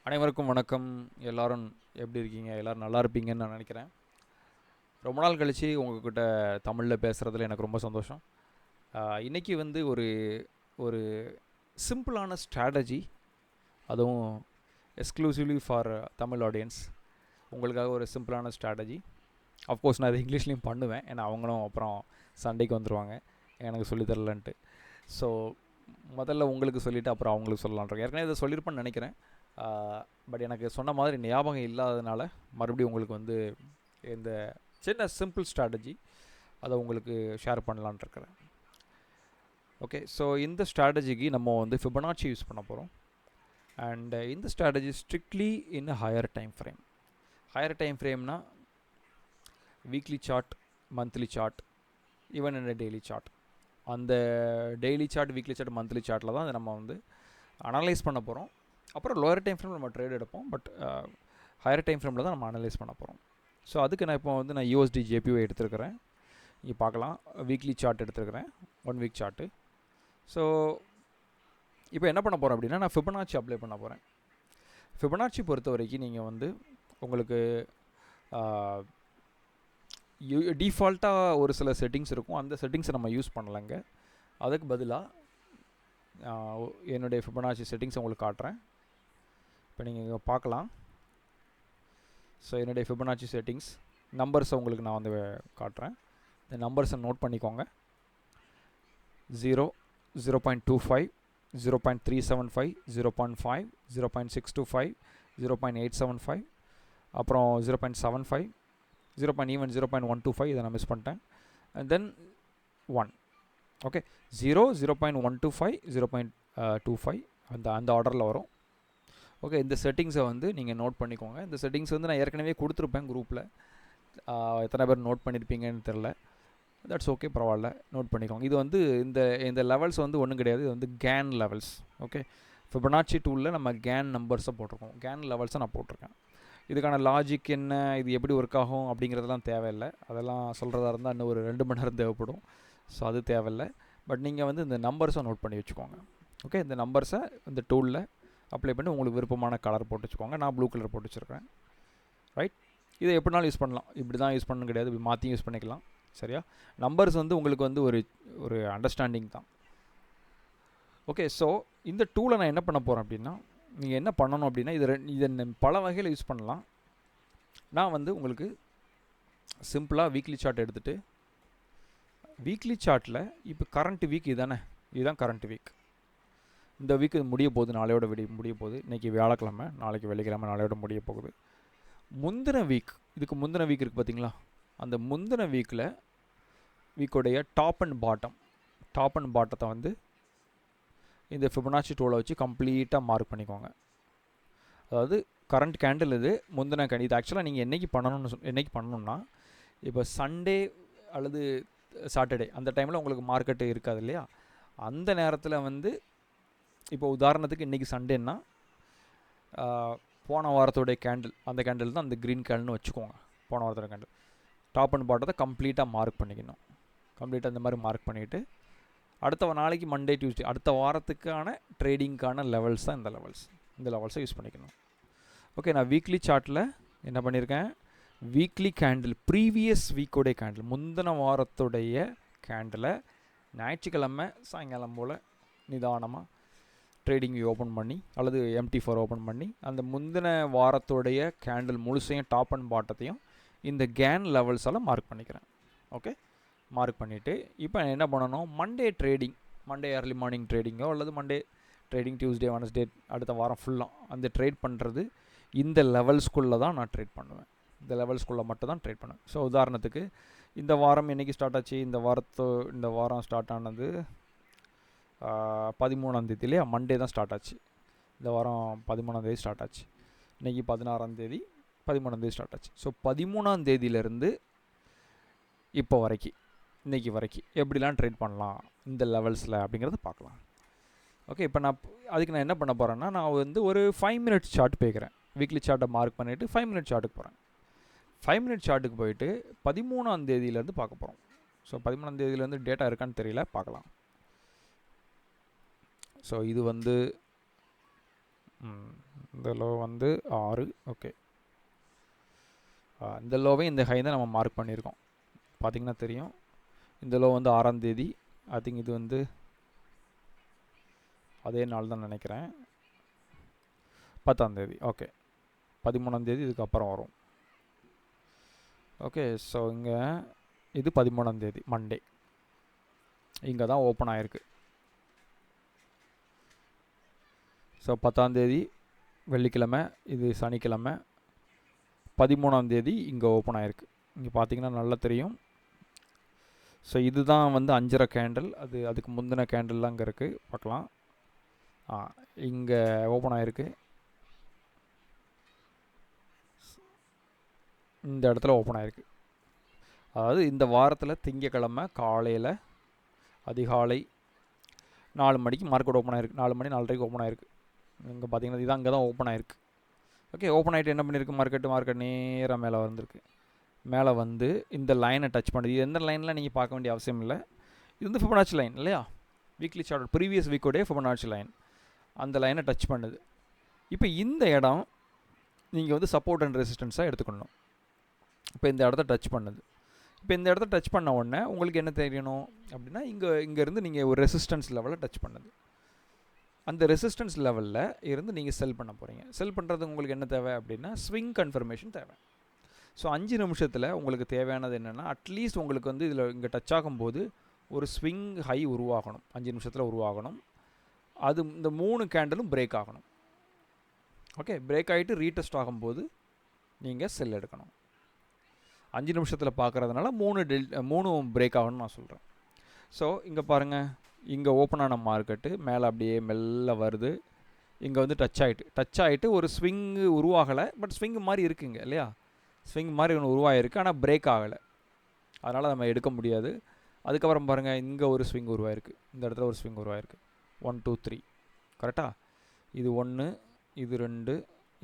அனைவருக்கும் வணக்கம். எல்லாரும் எப்படி இருக்கீங்க? எல்லாரும் நல்லா இருப்பீங்கன்னு நான் நினைக்கிறேன். ரொம்ப நாள் கழிச்சு உங்ககிட்ட தமிழில் பேசுகிறதுல எனக்கு ரொம்ப சந்தோஷம். இன்னைக்கு வந்து ஒரு ஒரு சிம்பிளான ஸ்ட்ராட்டஜி, அதுவும் எக்ஸ்க்ளூசிவ்லி ஃபார் தமிழ் ஆடியன்ஸ். உங்களுக்காக ஒரு சிம்பிளான ஸ்ட்ராட்டஜி. அஃப்கோர்ஸ் நான் இது இங்கிலீஷ்லேயும் பண்ணுவேன், ஏன்னா அவங்களும் அப்புறம் சண்டைக்கு வந்துடுவாங்க எனக்கு சொல்லித் தரலன்ட்டு. ஸோ முதல்ல உங்களுக்கு சொல்லிவிட்டு அப்புறம் அவங்களுக்கு சொல்லலான்ட்டு ஏற்கனவே இதை சொல்லியிருப்பேன்னு நினைக்கிறேன். பட் எனக்கு சொன்ன மாதிரி ஞாபகம் இல்லாததுனால மறுபடியும் உங்களுக்கு வந்து இந்த சின்ன சிம்பிள் ஸ்ட்ராட்டஜி அதை உங்களுக்கு ஷேர் பண்ணலான் இருக்கிறேன். ஓகே, ஸோ இந்த ஸ்ட்ராட்டஜிக்கு நம்ம வந்து ஃபிபனாச்சி யூஸ் பண்ண போகிறோம். அண்ட் இந்த strategy strictly in higher time frame. Higher time ஃப்ரேம்னா weekly chart, monthly chart, even in daily chart. அந்த daily chart, weekly chart, monthly சார்ட்டில் தான் அதை நம்ம வந்து அனலைஸ் பண்ண போகிறோம். அப்புறம் லோயர் டைம் ஃப்ரேமில் நம்ம ட்ரேட் எடுப்போம், பட் ஹையர் டைம் ஃப்ரேமில் தான் நம்ம அனலைஸ் பண்ண போகிறோம். ஸோ அதுக்கு நான் இப்போ வந்து USD JPY எடுத்துருக்கிறேன். இங்கே பார்க்கலாம், வீக்லி சார்ட் எடுத்துருக்கிறேன், 1 வீக் சார்ட்டு. ஸோ இப்போ என்ன பண்ண போகிறேன் அப்படின்னா, நான் ஃபிபனாச்சி அப்ளை பண்ண போகிறேன். ஃபிபனாச்சி பொறுத்த வரைக்கும் நீங்கள் வந்து உங்களுக்கு டிஃபால்ட்டாக ஒரு சில செட்டிங்ஸ் இருக்கும், அந்த செட்டிங்ஸை நம்ம யூஸ் பண்ணலைங்க. அதுக்கு பதிலாக என்னுடைய ஃபிபனாச்சி செட்டிங்ஸை உங்களுக்கு காட்டுறேன். இப்போ நீங்கள் இங்கே பார்க்கலாம். ஸோ என்னுடைய ஃபிபனாச்சி செட்டிங்ஸ் நம்பர்ஸை உங்களுக்கு நான் வந்து காட்டுறேன். இந்த நம்பர்ஸை நோட் பண்ணிக்கோங்க. 0, 0.25, 0.375, 0.5, 0.625, 0.875, அப்புறம் 0.75, 0.125, இதை நான் மிஸ் பண்ணிட்டேன். And then 1. ஓகே, 0, 0.125, 0.25 அந்த ஆர்டரில் வரும். ஓகே, இந்த செட்டிங்ஸை வந்து நீங்கள் நோட் பண்ணிக்கோங்க. இந்த செட்டிங்ஸ் வந்து நான் ஏற்கனவே கொடுத்துருப்பேன் குரூப்பில். எத்தனை பேர் நோட் பண்ணியிருப்பீங்கன்னு தெரில. தட்ஸ் ஓகே, பரவாயில்ல, நோட் பண்ணிக்கோங்க. இது வந்து இந்த லெவல்ஸ் வந்து ஒன்றும் கிடையாது, இது வந்து கேன் லெவல்ஸ். ஓகே, ஃபிபனாச்சி டூலில் நம்ம கேன் நம்பர்ஸை போட்டிருக்கோம், கேன் லெவல்ஸை நான் போட்டிருக்கேன். இதுக்கான லாஜிக் என்ன, இது எப்படி ஒர்க் ஆகும் அப்படிங்கிறதெல்லாம் தேவையில்லை. அதெல்லாம் சொல்கிறதா இருந்தால் இன்னும் ஒரு 2 மணி நேரம் தேவைப்படும். ஸோ அது தேவையில்லை. பட் நீங்கள் வந்து இந்த நம்பர்ஸை நோட் பண்ணி வச்சுக்கோங்க. ஓகே, இந்த நம்பர்ஸை இந்த டூலில் அப்ளை பண்ணி உங்களுக்கு விருப்பமான கலர் போட்டு வச்சுக்கோங்க. நான் ப்ளூ கலர் போட்டு வச்சுருக்கேன். ரைட், இதை எப்படினாலும் யூஸ் பண்ணலாம், இப்படி தான் யூஸ் பண்ணணும் கிடையாது, இப்படி மாற்றி யூஸ் பண்ணிக்கலாம். சரியா? நம்பர்ஸ் வந்து உங்களுக்கு வந்து ஒரு அண்டர்ஸ்டாண்டிங் தான். ஓகே, ஸோ இந்த டூலை நான் என்ன பண்ண போகிறேன் அப்படின்னா, நீங்கள் என்ன பண்ணணும் அப்படின்னா, இதை பல வகையில் யூஸ் பண்ணலாம். நான் வந்து உங்களுக்கு சிம்பிளாக வீக்லி சார்ட் எடுத்துகிட்டு, வீக்லி சார்ட்டில் இப்போ கரண்ட் வீக் இதுதான் கரண்ட் வீக். இந்த வீக் முடிய போகுது, நாளையோட முடிய போகுது. இன்றைக்கி வியாழக்கிழமை, நாளைக்கு வெள்ளிக்கிழமை, நாளையோட முடிய போகுது. முந்தின வீக், இதுக்கு முந்தின வீக் இருக்குது பார்த்தீங்களா, அந்த முந்தின வீக்குடைய டாப் அண்ட் பாட்டத்தை வந்து இந்த ஃபிபனாச்சி டூலை வச்சு கம்ப்ளீட்டாக மார்க் பண்ணிக்கோங்க. அதாவது கரண்ட் கேண்டில் இது, முந்தின கேண்டில் இது. ஆக்சுவலாக நீங்கள் என்றைக்கு பண்ணணும்னா, இப்போ சண்டே அல்லது சாட்டர்டே அந்த டைமில் உங்களுக்கு மார்க்கெட்டு இருக்காது இல்லையா, அந்த நேரத்தில் வந்து இப்போ உதாரணத்துக்கு இன்றைக்கி சண்டேன்னா, போன வாரத்தோடைய கேண்டில், அந்த கேண்டில் தான் அந்த க்ரீன் கேண்டில்னு வச்சுக்கோங்க. போன வாரத்தோட கேண்டில் டாப் அண்ட் பாட்டத்தை கம்ப்ளீட்டாக மார்க் பண்ணிக்கணும். கம்ப்ளீட்டாக இந்த மாதிரி மார்க் பண்ணிவிட்டு, அடுத்த நாளைக்கு மண்டே டியூஸ்டே அடுத்த வாரத்துக்கான ட்ரேடிங்க்கான லெவல்ஸ் தான் இந்த லெவல்ஸை யூஸ் பண்ணிக்கணும். ஓகே, நான் வீக்லி சார்ட்டில் என்ன பண்ணியிருக்கேன், வீக்லி கேண்டில், ப்ரீவியஸ் வீக்கோடைய கேண்டில், முந்தின வாரத்துடைய கேண்டிலை ஞாயிற்றுக்கிழமை சாயங்காலம் போல் நிதானமாக ட்ரேடிங் ஓப்பன் பண்ணி அல்லது MT4 ஓப்பன் பண்ணி, அந்த முந்தின வாரத்தோடைய கேண்டில் முழுசையும் டாப் அண்ட் பாட்டத்தையும் இந்த கேன் லெவல்ஸால் மார்க் பண்ணிக்கிறேன். ஓகே, மார்க் பண்ணிவிட்டு இப்போ என்ன பண்ணணும், மண்டே ஏர்லி மார்னிங் ட்ரேடிங்கோ அல்லது மண்டே ட்ரேடிங், டியூஸ்டே, வெனஸ்டே, அடுத்த வாரம் ஃபுல்லாக அந்த ட்ரேட் பண்ணுறது இந்த லெவல்ஸ்குள்ளே தான் நான் ட்ரேட் பண்ணுவேன். இந்த லெவல்ஸ்குள்ளே மட்டும் தான் ட்ரேட் பண்ணுவேன். ஸோ உதாரணத்துக்கு இந்த வாரம் என்றைக்கு ஸ்டார்ட் ஆச்சு, இந்த வாரம் ஸ்டார்ட் ஆனது 13ஆம் தேதி இல்லையா, மண்டே தான் ஸ்டார்ட் ஆச்சு. இந்த வாரம் 13ஆம் தேதி ஸ்டார்ட் ஆச்சு. இன்றைக்கி 16ஆம் தேதி, 13ஆம் தேதி ஸ்டார்ட் ஆச்சு. ஸோ 13ஆம் தேதியிலேருந்து இப்போ வரைக்கும், இன்றைக்கி வரைக்கும் எப்படிலாம் ட்ரேட் பண்ணலாம் இந்த லெவல்ஸில் அப்படிங்கிறத பார்க்கலாம். ஓகே, இப்போ அதுக்கு நான் என்ன பண்ண போகிறேன்னா, நான் வந்து ஒரு 5 மினிட்ஸ் சார்ட் போய்க்கிறேன். வீக்லி சார்ட்டை மார்க் பண்ணிவிட்டு 5 மினிட் சார்ட்டுக்கு போகிறேன். 5 மினிட் சார்ட்டுக்கு போயிட்டு 13ஆம் தேதியிலேருந்து பார்க்க போகிறோம். ஸோ 13ஆம் தேதியிலேருந்து டேட்டா இருக்கான்னு தெரியல, பார்க்கலாம். ஸோ இது வந்து இந்த லோ வந்து 6. ஓகே, இந்த லோவை இந்த ஹை தான் நம்ம மார்க் பண்ணியிருக்கோம். பார்த்திங்கன்னா தெரியும், இந்த லோ வந்து 6ஆம் தேதி. ஐ திங்க் இது வந்து அதே நாள் தான் நினைக்கிறேன், 10ஆம் தேதி. ஓகே, 13ஆம் தேதி இதுக்கப்புறம் வரும். ஓகே, ஸோ இங்கே இது 13ஆம் தேதி மண்டே, இங்கே தான் ஓப்பன் ஆகிருக்கு. ஸோ 10ஆம் தேதி வெள்ளிக்கிழமை, இது சனிக்கிழமை, 13ஆம் தேதி இங்கே ஓப்பன் ஆகிருக்கு. இங்கே பார்த்தீங்கன்னா நல்லா தெரியும். ஸோ இதுதான் வந்து 5.5 கேண்டில், அதுக்கு முந்தின கேண்டில்லாம் அங்கே இருக்குது, பார்க்கலாம். இங்கே ஓப்பன் ஆகிருக்கு, இந்த இடத்துல ஓப்பன் ஆகிருக்கு. அதாவது இந்த வாரத்தில் திங்கக்கிழமை காலையில் அதிகாலை 4 மணிக்கு மார்க்கெட் ஓப்பன் ஆகிருக்கு. 4 மணி 4:30க்கு ஓப்பன் ஆகிருக்கு. இங்கே பார்த்தீங்கன்னா இதுதான் அங்கே தான் ஓப்பன் ஆகிருக்கு. ஓகே, ஓப்பன் ஆகிட்டு என்ன பண்ணியிருக்கு, மார்க்கெட் நேராக மேலே வந்திருக்கு. மேலே வந்து இந்த லைனை டச் பண்ணுது. இது எந்த லைனில் நீங்கள் பார்க்க வேண்டிய அவசியம் இல்லை. இது வந்து ஃபிபனாச்சி லைன் இல்லையா, வீக்லி சார்ட் ப்ரீவியஸ் வீக்கோடைய ஃபிபனாச்சி லைன், அந்த லைனை டச் பண்ணுது. இப்போ இந்த இடம் நீங்கள் வந்து சப்போர்ட் அண்ட் ரெசிஸ்டன்ஸாக எடுத்துக்கணும். இப்போ இந்த இடத்த டச் பண்ணுது. இப்போ இந்த இடத்த டச் பண்ண உடனே உங்களுக்கு என்ன தெரியணும் அப்படின்னா, இங்கேருந்து நீங்கள் ஒரு ரெசிஸ்டன்ஸ் லெவலில் டச் பண்ணுது. அந்த ரெசிஸ்டன்ஸ் லெவலில் இருந்து நீங்கள் செல் பண்ண போகிறீங்க. செல் பண்ணுறது உங்களுக்கு என்ன தேவை அப்படின்னா, ஸ்விங் கன்ஃபர்மேஷன் தேவை. ஸோ 5 நிமிஷத்தில் உங்களுக்கு தேவையானது என்னென்னா, அட்லீஸ்ட் உங்களுக்கு வந்து இதில் இங்கே டச் ஆகும்போது ஒரு ஸ்விங் ஹை உருவாகணும், 5 நிமிஷத்தில் உருவாகணும். அது இந்த 3 கேண்டிலும் பிரேக் ஆகணும். ஓகே, பிரேக் ஆகிட்டு ரீடெஸ்ட் ஆகும்போது நீங்கள் செல் எடுக்கணும். 5 நிமிஷத்தில் பார்க்குறதுனால 3 பிரேக் ஆகணும்னு நான் சொல்கிறேன். ஸோ இங்கே பாருங்கள், இங்கே ஓப்பன் ஆன மார்க்கெட்டு மேலே அப்படியே மெல்ல வருது. இங்கே வந்து டச் ஆகிட்டு ஒரு ஸ்விங்கு உருவாகலை, பட் ஸ்விங் மாதிரி இருக்குங்க இல்லையா, ஸ்விங் மாதிரி ஒன்று உருவாகிருக்கு, ஆனால் பிரேக் ஆகலை, அதனால் நம்ம எடுக்க முடியாது. அதுக்கப்புறம் பாருங்கள், இங்கே ஒரு ஸ்விங் உருவாயிருக்கு, இந்த இடத்துல ஒரு ஸ்விங் உருவாயிருக்கு. 1 2 3 கரெக்டாக, இது 1, இது 2,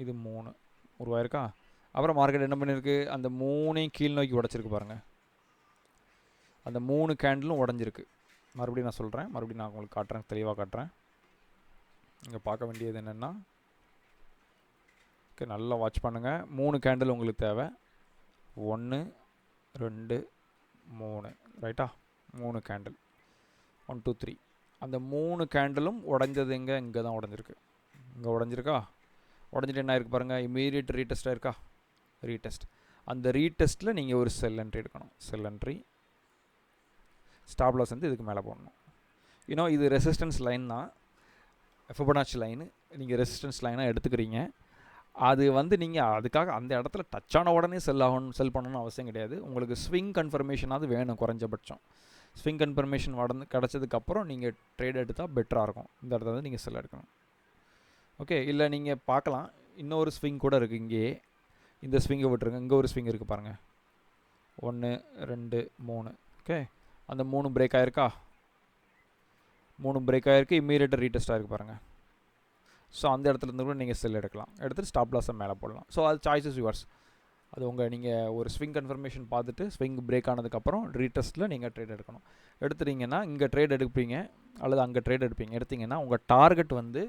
இது 3 உருவாயிருக்கா. அப்புறம் மார்க்கெட் என்ன பண்ணியிருக்கு, அந்த 3ஐயும் கீழ் நோக்கி உடச்சிருக்கு பாருங்கள். அந்த 3 கேண்டிலும் உடஞ்சிருக்கு. மறுபடியும் நான் சொல்கிறேன், மறுபடியும் நான் உங்களுக்கு காட்டுறேன், தெளிவாக காட்டுறேன். இங்கே பார்க்க வேண்டியது என்னென்னா, ஓகே நல்லா வாட்ச் பண்ணுங்கள். 3 கேண்டில் உங்களுக்கு தேவை, 1 2 3 ரைட்டா, 3 கேண்டில் 1 2 3. அந்த 3 கேண்டிலும் உடஞ்சது இங்கே தான் உடஞ்சிருக்கு. இங்கே உடஞ்சிருக்கா, உடஞ்சிட்டு என்ன ஆயிருக்கு பாருங்கள், இமீடியட் ரீடெஸ்ட் ஆயிருக்கா, ரீடெஸ்ட். அந்த ரீடெஸ்ட்டில் நீங்கள் ஒரு செல் என்ட்ரி எடுக்கணும். செல் என்ட்ரி, ஸ்டாப் லாஸ் வந்து இதுக்கு மேலே போடணும். இன்னும் இது ரெசிஸ்டன்ஸ் லைன் தான், ஃபிபனாச்சி லைனு. நீங்கள் ரெசிஸ்டன்ஸ் லைனாக எடுத்துக்கிறீங்க. அது வந்து நீங்கள் அதுக்காக அந்த இடத்துல டச் ஆன உடனே செல் பண்ணணும்னு அவசியம் கிடையாது. உங்களுக்கு ஸ்விங் கன்ஃபர்மேஷனாவது வேணும் குறைஞ்சபட்சம். ஸ்விங் கன்ஃபர்மேஷன் கிடச்சதுக்கப்புறம் நீங்கள் ட்ரேட் எடுத்தால் பெட்டராக இருக்கும். இந்த இடத்துல வந்து நீங்கள் செல் எடுக்கணும். ஓகே, இல்லை நீங்கள் பார்க்கலாம், இன்னொரு ஸ்விங் கூட இருக்குது இங்கேயே. இந்த ஸ்விங்கை விட்டுருங்க, இங்கே ஒரு ஸ்விங் இருக்குது பாருங்கள், 1 2 3. ஓகே, அந்த 3 பிரேக் ஆகிருக்கா, 3 பிரேக் ஆகிருக்கு, இம்மீடியட்டாக ரீடெஸ்ட் ஆகிருக்கு பாருங்கள். ஸோ அந்த இடத்துலேருந்து கூட நீங்கள் செல் எடுக்கலாம், எடுத்துகிட்டு ஸ்டாப் லாஸை மேலே போடலாம். ஸோ அது சாய்ஸஸ் யுவர்ஸ். அது நீங்கள் ஒரு ஸ்விங் கன்ஃபர்மேஷன் பார்த்துட்டு ஸ்விங் பிரேக் ஆனதுக்கப்புறம் ரீடெஸ்ட்டில் நீங்கள் ட்ரேட் எடுக்கணும். எடுத்துட்டிங்கன்னா இங்கே ட்ரேட் எடுப்பீங்க அல்லது அங்கே ட்ரேட் எடுத்தீங்கன்னா உங்கள் டார்கெட் வந்து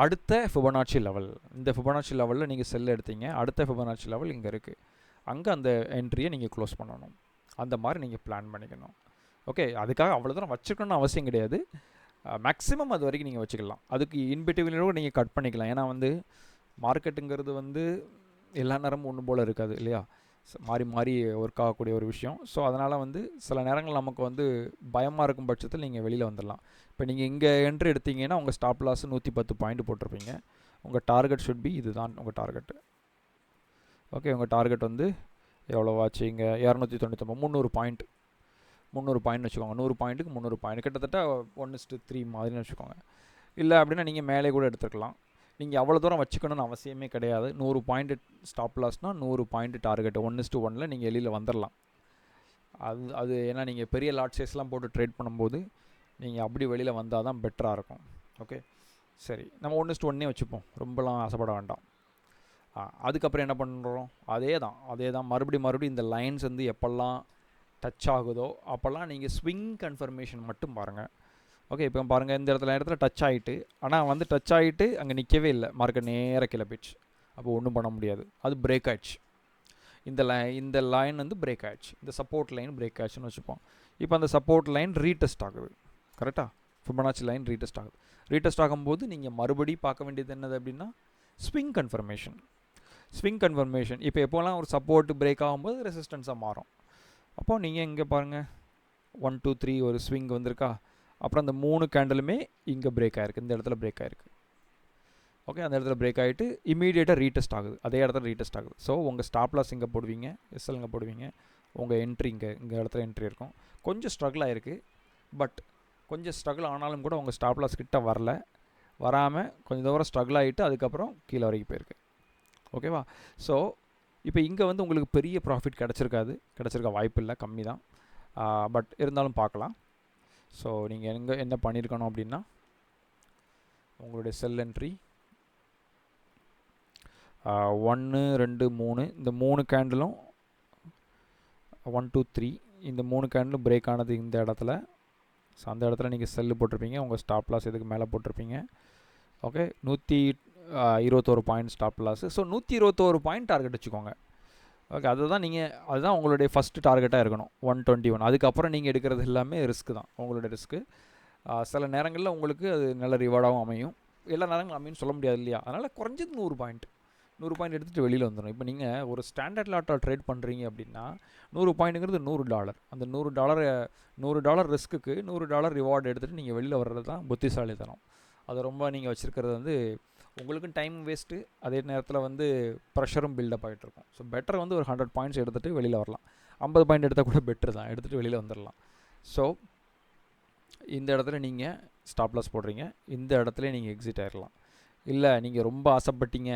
அடுத்த ஃபிபனாச்சி லெவல். இந்த ஃபிபனாச்சி லெவலில் நீங்கள் செல் எடுத்தீங்க, அடுத்த ஃபிபனாச்சி லெவல் இங்கே இருக்குது, அங்கே அந்த என்ட்ரியை நீங்கள் க்ளோஸ் பண்ணணும். அந்த மாதிரி நீங்கள் பிளான் பண்ணிக்கணும். ஓகே, அதுக்காக அவ்வளோ தூரம் வச்சுக்கணும்னு அவசியம் கிடையாது. மேக்ஸிமம் அது வரைக்கும் நீங்கள் வச்சுக்கலாம். அதுக்கு இன்பிட்வீனோட நீங்கள் கட் பண்ணிக்கலாம். ஏன்னா வந்து மார்க்கெட்டுங்கிறது வந்து எல்லா நேரமும் ஒன்று போல் இருக்காது இல்லையா, மாறி மாறி ஒர்க் ஆகக்கூடிய ஒரு விஷயம். ஸோ அதனால் வந்து சில நேரங்கள் நமக்கு வந்து பயமாக இருக்கும் பட்சத்தில் நீங்கள் வெளியில் வந்துடலாம். இப்போ நீங்கள் இங்கே என்ட்ரி எடுத்தீங்கன்னா உங்கள் ஸ்டாப் லாஸ் 110 பாயிண்ட் போட்டிருப்பீங்க. உங்கள் டார்கெட் ஷுட் பி இதுதான் உங்கள் டார்கெட்டு. ஓகே, உங்கள் டார்கெட் வந்து எவ்வளோவாச்சு, இங்கே 299 300 பாயிண்ட், 300 பாயிண்ட் வச்சுக்கோங்க. 100 பாயிண்ட்டுக்கு 300 பாயிண்ட், கிட்டத்தட்ட 1:3 மாதிரின்னு வச்சுக்கோங்க. இல்லை அப்படின்னா நீங்கள் மேலே கூட எடுத்துக்கலாம். நீங்கள் அவ்வளோ தூரம் வச்சுக்கணும்னு அவசியமே கிடையாது. 100 பாயிண்ட் ஸ்டாப் லாஸ்னால் 100 பாயிண்ட் டார்கெட், 1:1 நீங்கள் வெளியில் வந்துடலாம். அது ஏன்னா நீங்கள் பெரிய லாட் சைஸ்லாம் போட்டு ட்ரேட் பண்ணும்போது நீங்கள் அப்படி வெளியில் வந்தால் தான் பெட்டராக இருக்கும். ஓகே, சரி, நம்ம 1:1 வச்சுப்போம், ரொம்பலாம் ஆசைப்பட வேண்டாம். அதுக்கப்புறம் என்ன பண்ணுறோம், அதே தான் மறுபடியும் இந்த லைன்ஸ் வந்து எப்போல்லாம் டச் ஆகுதோ அப்போல்லாம் நீங்கள் ஸ்விங் கன்ஃபர்மேஷன் மட்டும் பாருங்கள். ஓகே, இப்போ பாருங்கள் இந்த இடத்துல டச் ஆகிட்டு, ஆனால் வந்து டச் ஆகிட்டு அங்கே நிற்கவே இல்லை, மார்க்கெட் நேராக கீழே போயிடுச்சு. அப்போ ஒன்றும் பண்ண முடியாது, அது பிரேக் ஆயிடுச்சு. இந்த லைன் வந்து பிரேக் ஆயிடுச்சு, இந்த சப்போர்ட் லைன் பிரேக் ஆயிடுச்சுன்னு வச்சுப்போம். இப்போ அந்த சப்போர்ட் லைன் ரீடெஸ்ட் ஆகுது, கரெக்டாக ஃபிபனாச்சி லைன் ரீடெஸ்ட் ஆகுது. ரீடெஸ்ட் ஆகும்போது நீங்கள் மறுபடியும் பார்க்க வேண்டியது என்னது அப்படின்னா ஸ்விங் கன்ஃபர்மேஷன். ஸ்விங் கன்ஃபர்மேஷன் இப்போ எப்போலாம் ஒரு சப்போர்ட் பிரேக் ஆகும்போது ரெசிஸ்டன்ஸாக மாறும். அப்போ நீங்கள் இங்கே பாருங்கள் 1 2 3 ஒரு ஸ்விங் வந்திருக்கா, அப்புறம் அந்த 3 கேண்டலுமே இங்கே பிரேக் ஆகிருக்கு, இந்த இடத்துல பிரேக் ஆகிருக்கு. ஓகே, அந்த இடத்துல பிரேக் ஆகிட்டு இமீடியட்டாக ரீடெஸ்ட் ஆகுது, அதே இடத்துல ரீடெஸ்ட் ஆகுது. ஸோ உங்கள் ஸ்டாப் லாஸ் இங்கே போடுவீங்க, எஸ்எல் இங்கே போடுவீங்க, உங்கள் என்ட்ரி இங்கே இடத்துல என்ட்ரி இருக்கும். கொஞ்சம் ஸ்ட்ரகிள் ஆகிருக்கு, பட் கொஞ்சம் ஸ்ட்ரகிள் ஆனாலும் கூட உங்கள் ஸ்டாப் லாஸ் கிட்ட வராமல் கொஞ்சம் தூரம் ஸ்ட்ரகிள் ஆகிட்டு அதுக்கப்புறம் கீழே வரைக்கும் போயிருக்கு. ஓகேவா? ஸோ இப்போ இங்கே வந்து உங்களுக்கு பெரிய ப்ராஃபிட் கிடச்சிருக்க வாய்ப்பு இல்லை, கம்மி தான். பட் இருந்தாலும் பார்க்கலாம். ஸோ நீங்கள் என்ன பண்ணியிருக்கணும் அப்படின்னா உங்களுடைய செல் என்ட்ரி 1 2 3 இந்த 3 கேண்டிலும் 1 2 3 இந்த 3 கேண்டிலும் பிரேக் ஆனது இந்த இடத்துல. ஸோ அந்த இடத்துல நீங்கள் செல்லு போட்டிருப்பீங்க, உங்கள் ஸ்டாப் லாஸ் இதுக்கு மேலே போட்டிருப்பீங்க. Okay, 121 point stop loss. So 121 point target வச்சுக்கோங்க. ஓகே, அதுதான் உங்களுடைய ஃபஸ்ட்டு டார்கெட்டாக இருக்கணும், 121. அதுக்கப்புறம் நீங்கள் எடுக்கிறது எல்லாமே ரிஸ்க்கு தான், உங்களுடைய ரிஸ்க்கு. சில நேரங்களில் உங்களுக்கு அது நல்ல ரிவார்டாகவும் அமையும், எல்லா நேரங்களும் அமையும் சொல்ல முடியாது இல்லையா? அதனால் குறைஞ்சது 100 பாயிண்ட் எடுத்துகிட்டு வெளியில் வந்துடும். இப்போ நீங்கள் ஒரு ஸ்டாண்டர்ட் லாட்டாக ட்ரேட் பண்ணுறீங்க அப்படின்னா 100 பாயிண்ட்டுங்கிறது $100. அந்த $100 ரிஸ்க்குக்கு $100 ரிவார்டு எடுத்துகிட்டு நீங்கள் வெளியில் வர்றது தான் புத்திசாலித்தனம். அதை ரொம்ப நீங்கள் வச்சுருக்கிறது வந்து உங்களுக்கும் டைம் வேஸ்ட்டு, அதே நேரத்தில் வந்து ப்ரெஷரும் பில்டப் ஆகிட்ருக்கும். ஸோ பெட்டர் வந்து ஒரு 100 பாயிண்ட்ஸ் எடுத்துகிட்டு வெளியில் வரலாம். 50 பாயிண்ட் எடுத்தால் கூட பெட்டர் தான், எடுத்துகிட்டு வெளியில் வந்துடலாம். ஸோ இந்த இடத்துல நீங்கள் ஸ்டாப் லாஸ் போடுறீங்க, இந்த இடத்துல நீங்கள் எக்ஸிட் ஆகிடலாம். இல்லை நீங்கள் ரொம்ப ஆசைப்பட்டீங்க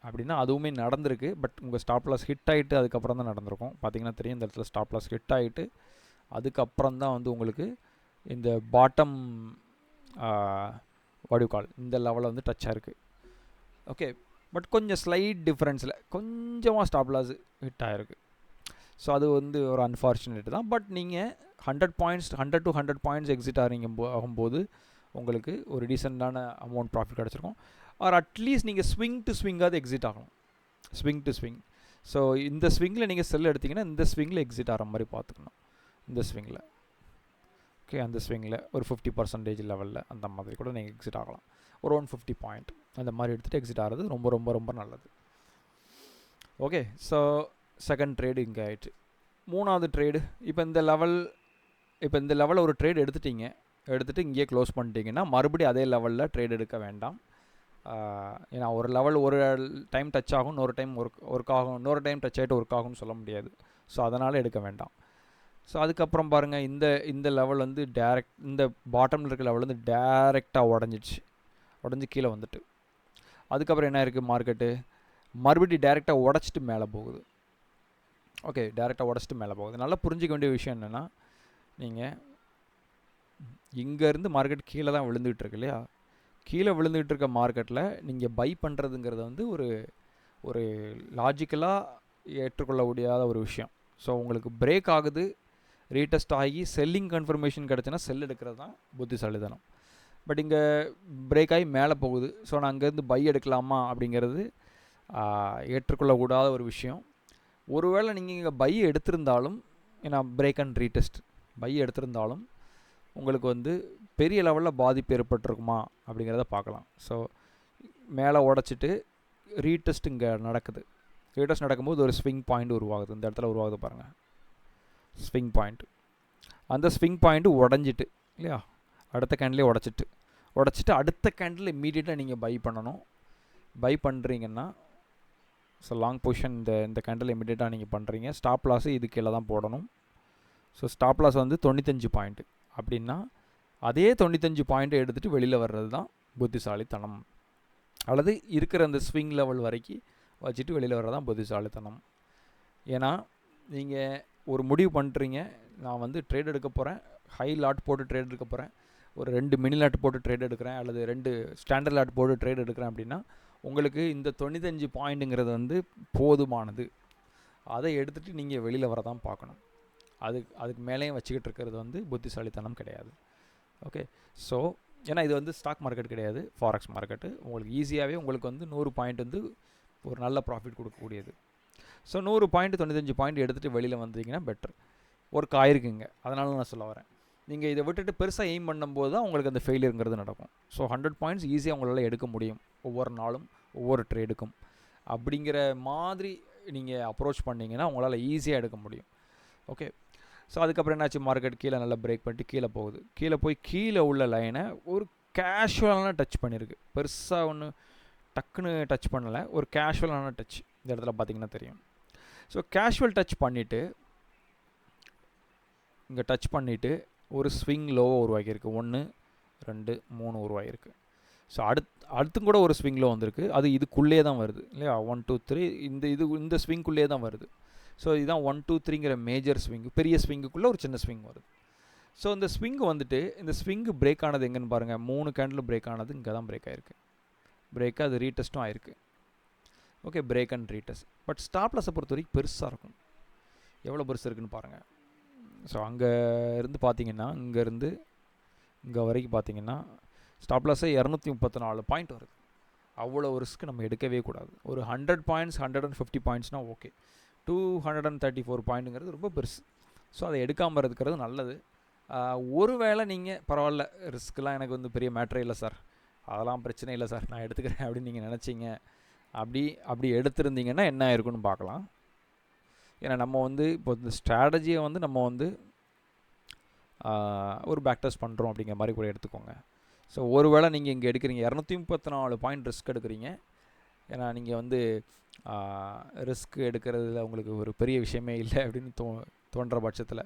அப்படின்னா அதுவுமே நடந்திருக்கு, பட் உங்கள் ஸ்டாப் லாஸ் ஹிட் ஆகிட்டு அதுக்கப்புறம் தான் நடந்திருக்கும். பார்த்தீங்கன்னா தெரியும், இந்த இடத்துல ஸ்டாப் லாஸ் ஹிட் ஆகிட்டு அதுக்கப்புறம் தான் வந்து உங்களுக்கு இந்த பாட்டம் வடிகால் இந்த லெவலில் வந்து டச் ஆகிருக்கு. ஓகே, பட் கொஞ்சம் ஸ்லைட் டிஃப்ரென்ஸில் கொஞ்சமாக ஸ்டாப் லாஸ் ஹிட் ஆகிருக்கு. ஸோ அது வந்து ஒரு அன்ஃபார்ச்சுனேட் தான். பட் நீங்கள் 100 to 100 பாயிண்ட்ஸ் எக்ஸிட் ஆகும்போது உங்களுக்கு ஒரு டீசெண்டான அமௌண்ட் ப்ராஃபிட் கிடச்சிருக்கும். ஆர் அட்லீஸ்ட் நீங்கள் ஸ்விங் டு ஸ்விங்காவது எக்ஸிட் ஆகணும், ஸ்விங் டு ஸ்விங். ஸோ இந்த ஸ்விங்கில் நீங்கள் செல் எடுத்திங்கன்னா இந்த ஸ்விங்கில் எக்ஸிட் ஆகிற மாதிரி பார்த்துக்கணும். இந்த ஸ்விங்கில் ஓகே, அந்த ஸ்விங்கில் ஒரு 50% லெவலில் அந்த மாதிரி கூட நீங்கள் எக்ஸிட் ஆகலாம். ஒரு 150 பாயிண்ட் அந்த மாதிரி எடுத்துகிட்டு எக்ஸிட் ஆகிறது ரொம்ப ரொம்ப ரொம்ப நல்லது. ஓகே, ஸோ செகண்ட் ட்ரேடு இங்கே ஆயிடுச்சு. மூணாவது ட்ரேடு இப்போ இந்த லெவலில் ஒரு ட்ரேட் எடுத்துகிட்டு இங்கேயே க்ளோஸ் பண்ணிட்டீங்கன்னா மறுபடியும் அதே லெவலில் ட்ரேட் எடுக்க வேண்டாம். ஏன்னா ஒரு லெவல் ஒரு டைம் டச் ஆகும், இன்னொரு டைம் ஒர்க் ஆகும், இன்னொரு டைம் டச் ஆகிட்டு ஒர்க் ஆகும்னு சொல்ல முடியாது. ஸோ அதனால் எடுக்க வேண்டாம். ஸோ அதுக்கப்புறம் பாருங்கள், இந்த லெவல் வந்து இந்த பாட்டமில் இருக்க லெவல் வந்து டேரெக்டாக உடஞ்சி கீழே வந்துட்டு அதுக்கப்புறம் என்ன இருக்குது, மார்க்கெட்டு மறுபடியும் டேரெக்டாக உடச்சிட்டு மேலே போகுது. ஓகே, டேரெக்டாக உடச்சிட்டு மேலே போகுது. நல்லா புரிஞ்சிக்க வேண்டிய விஷயம் என்னென்னா, நீங்கள் இங்கேருந்து மார்க்கெட் கீழே தான் விழுந்துகிட்டு இருக்கு இல்லையா? கீழே விழுந்துகிட்டு இருக்க மார்க்கெட்டில் நீங்கள் பை பண்ணுறதுங்கிறது வந்து ஒரு லாஜிக்கலாக ஏற்றுக்கொள்ள முடியாத ஒரு விஷயம். ஸோ உங்களுக்கு பிரேக் ஆகுது, ரீடெஸ்ட் ஆகி செல்லிங் கன்ஃபர்மேஷன் கிடச்சுன்னா செல் எடுக்கிறது தான் புத்திசாலித்தனம். பட் இங்கே பிரேக் ஆகி மேலே போகுது, ஸோ நான் அங்கேருந்து பை எடுக்கலாமா அப்படிங்கிறது ஏற்றுக்கொள்ளக்கூடாத ஒரு விஷயம். ஒருவேளை நீங்கள் இங்கே பை எடுத்திருந்தாலும், ஏன்னா பிரேக் அண்ட் ரீடெஸ்ட் பை எடுத்திருந்தாலும் உங்களுக்கு வந்து பெரிய லெவலில் பாதிப்பு ஏற்பட்டிருக்குமா அப்படிங்கிறத பார்க்கலாம். ஸோ மேலே உடச்சிட்டு ரீடெஸ்ட் இங்கே நடக்குது. ரீடெஸ்ட் நடக்கும்போது ஒரு ஸ்விங் பாயிண்ட் உருவாகுது, இந்த இடத்துல உருவாகுது பாருங்கள், ஸ்விங் பாயிண்ட். அந்த ஸ்விங் பாயிண்ட்டு உடஞ்சிட்டு இல்லையா, அடுத்த கேண்டிலே உடச்சிட்டு அடுத்த கேண்டில் இம்மீடியட்டாக நீங்கள் பை பண்ணணும். பை பண்ணுறீங்கன்னா ஸோ லாங் பொசிஷன் இந்த கேண்டில் இம்மீடியட்டாக நீங்கள் பண்ணுறீங்க. ஸ்டாப் லாஸு இது கீழே தான் போடணும். ஸோ ஸ்டாப் லாஸ் வந்து 95 பாயிண்ட்டு அப்படின்னா அதே 95 பாயிண்ட்டை எடுத்துகிட்டு வெளியில் வர்றது தான் புத்திசாலித்தனம். அல்லது இருக்கிற அந்த ஸ்விங் லெவல் வரைக்கும் வச்சுட்டு வெளியில் வர்றது தான் புத்திசாலித்தனம். ஏன்னா நீங்கள் ஒரு முடிவு பண்ணுறீங்க, நான் வந்து ட்ரேட் எடுக்க போகிறேன், ஹை லாட் போட்டு ட்ரேட் எடுக்க போகிறேன், ஒரு 2 மினி லாட் போட்டு ட்ரேட் எடுக்கிறேன், அல்லது 2 ஸ்டாண்டர்ட் லாட் போட்டு ட்ரேட் எடுக்கிறேன் அப்படின்னா உங்களுக்கு இந்த 95 பாயிண்ட்டுங்கிறது வந்து போதுமானது. அதை எடுத்துகிட்டு நீங்கள் வெளியில் வர தான் பார்க்கணும். அதுக்கு மேலேயும் வச்சுக்கிட்டு இருக்கிறது வந்து புத்திசாலித்தனம் கிடையாது. ஓகே. ஸோ ஏன்னா இது வந்து ஸ்டாக் மார்க்கெட் கிடையாது, ஃபாரெக்ஸ் மார்க்கெட்டு. உங்களுக்கு ஈஸியாகவே உங்களுக்கு வந்து 100 பாயிண்ட் வந்து ஒரு நல்ல ப்ராஃபிட் கொடுக்கக்கூடியது. ஸோ 100 பாயிண்ட் 95 பாயிண்ட் எடுத்துகிட்டு வெளியில் வந்தீங்கன்னா பெட்டர். ஒர்க் ஆயிருக்குங்க, அதனால நான் சொல்ல வரேன். நீங்கள் இதை விட்டுட்டு பெருசாக எய்ம் பண்ணும்போது தான் உங்களுக்கு அந்த ஃபெயிலியருங்கிறது நடக்கும். ஸோ 100 பாயிண்ட்ஸ் ஈஸியாக உங்களால் எடுக்க முடியும் ஒவ்வொரு நாளும் ஒவ்வொரு ட்ரேடுக்கும். அப்படிங்கிற மாதிரி நீங்கள் அப்ரோச் பண்ணிங்கன்னா உங்களால் ஈஸியாக எடுக்க முடியும். ஓகே. ஸோ அதுக்கப்புறம் என்னாச்சு, மார்க்கெட் கீழே நல்லா பிரேக் பண்ணிட்டு கீழே போகுது. கீழே போய் கீழே உள்ள லைனை ஒரு கேஷுவலான டச் பண்ணியிருக்கு. பெருசாக ஒன்று டக்குன்னு டச் பண்ணலை, ஒரு கேஷுவலான டச் இந்த இடத்துல பார்த்தீங்கன்னா தெரியும். ஸோ கேஷுவல் டச் பண்ணிவிட்டு இங்கே டச் பண்ணிவிட்டு ஒரு ஸ்விங் லோவை உருவாக்கியிருக்கு. 1 2 3 உருவாகிருக்கு. ஸோ அடுத்தும் கூட ஒரு ஸ்விங் லோ வந்திருக்கு. அது இதுக்குள்ளே தான் வருது இல்லையா, 1 2 3 இந்த ஸ்விங்குள்ளே தான் வருது. ஸோ இதுதான் 1 2 3ங்கிற மேஜர் ஸ்விங், பெரிய ஸ்விங்குக்குள்ளே ஒரு சின்ன ஸ்விங் வருது. ஸோ இந்த ஸ்விங்கு வந்துட்டு இந்த ஸ்விங்கு பிரேக் ஆனது எங்கன்னு பாருங்கள். 3 கேண்டில் பிரேக் ஆனது இங்கே தான் பிரேக் ஆகிருக்கு. பிரேக்காக அது ரீடெஸ்ட்டும் ஆயிருக்கு. Okay, break and retest. But stop லாஸை பொறுத்த வரைக்கும் பெருசாக இருக்கும். எவ்வளோ பெருசு இருக்குதுன்னு பாருங்கள். ஸோ அங்கே இருந்து பார்த்தீங்கன்னா இங்கேருந்து இங்கே வரைக்கும் பார்த்தீங்கன்னா ஸ்டாப் லாஸே 234 பாயிண்ட் வருது. அவ்வளோ ரிஸ்க் நம்ம எடுக்கவே கூடாது. ஒரு 100 பாயிண்ட்ஸ் 150 பாயிண்ட்ஸ்னால் ஓகே. 234 பாயிண்ட்டுங்கிறது ரொம்ப பெருசு. ஸோ அதை எடுக்காமல் இருக்கிறது நல்லது. ஒரு வேளை நீங்கள் பரவாயில்ல, ரிஸ்க்கெலாம் எனக்கு வந்து பெரிய மேட்ரே இல்லை சார், அதெல்லாம் பிரச்சனை இல்லை சார், நான் எடுத்துக்கிறேன் அப்படின்னு நீங்கள் நினச்சிங்க, அப்படி எடுத்திருந்தீங்கன்னா என்ன ஆயிருக்குன்னு பார்க்கலாம். ஏன்னா நம்ம வந்து இப்போ இந்த ஸ்ட்ராட்டஜியை வந்து நம்ம வந்து ஒரு பேக் டெஸ்ட் பண்ணுறோம் அப்படிங்கிற மாதிரி கூட எடுத்துக்கோங்க. ஸோ ஒரு வேளை நீங்கள் இங்கே எடுக்கிறீங்க 234 பாயிண்ட் ரிஸ்க் எடுக்கிறீங்க. ஏன்னா நீங்கள் வந்து ரிஸ்க் எடுக்கிறதுல உங்களுக்கு ஒரு பெரிய விஷயமே இல்லை அப்படின்னு தோன்ற பட்சத்தில்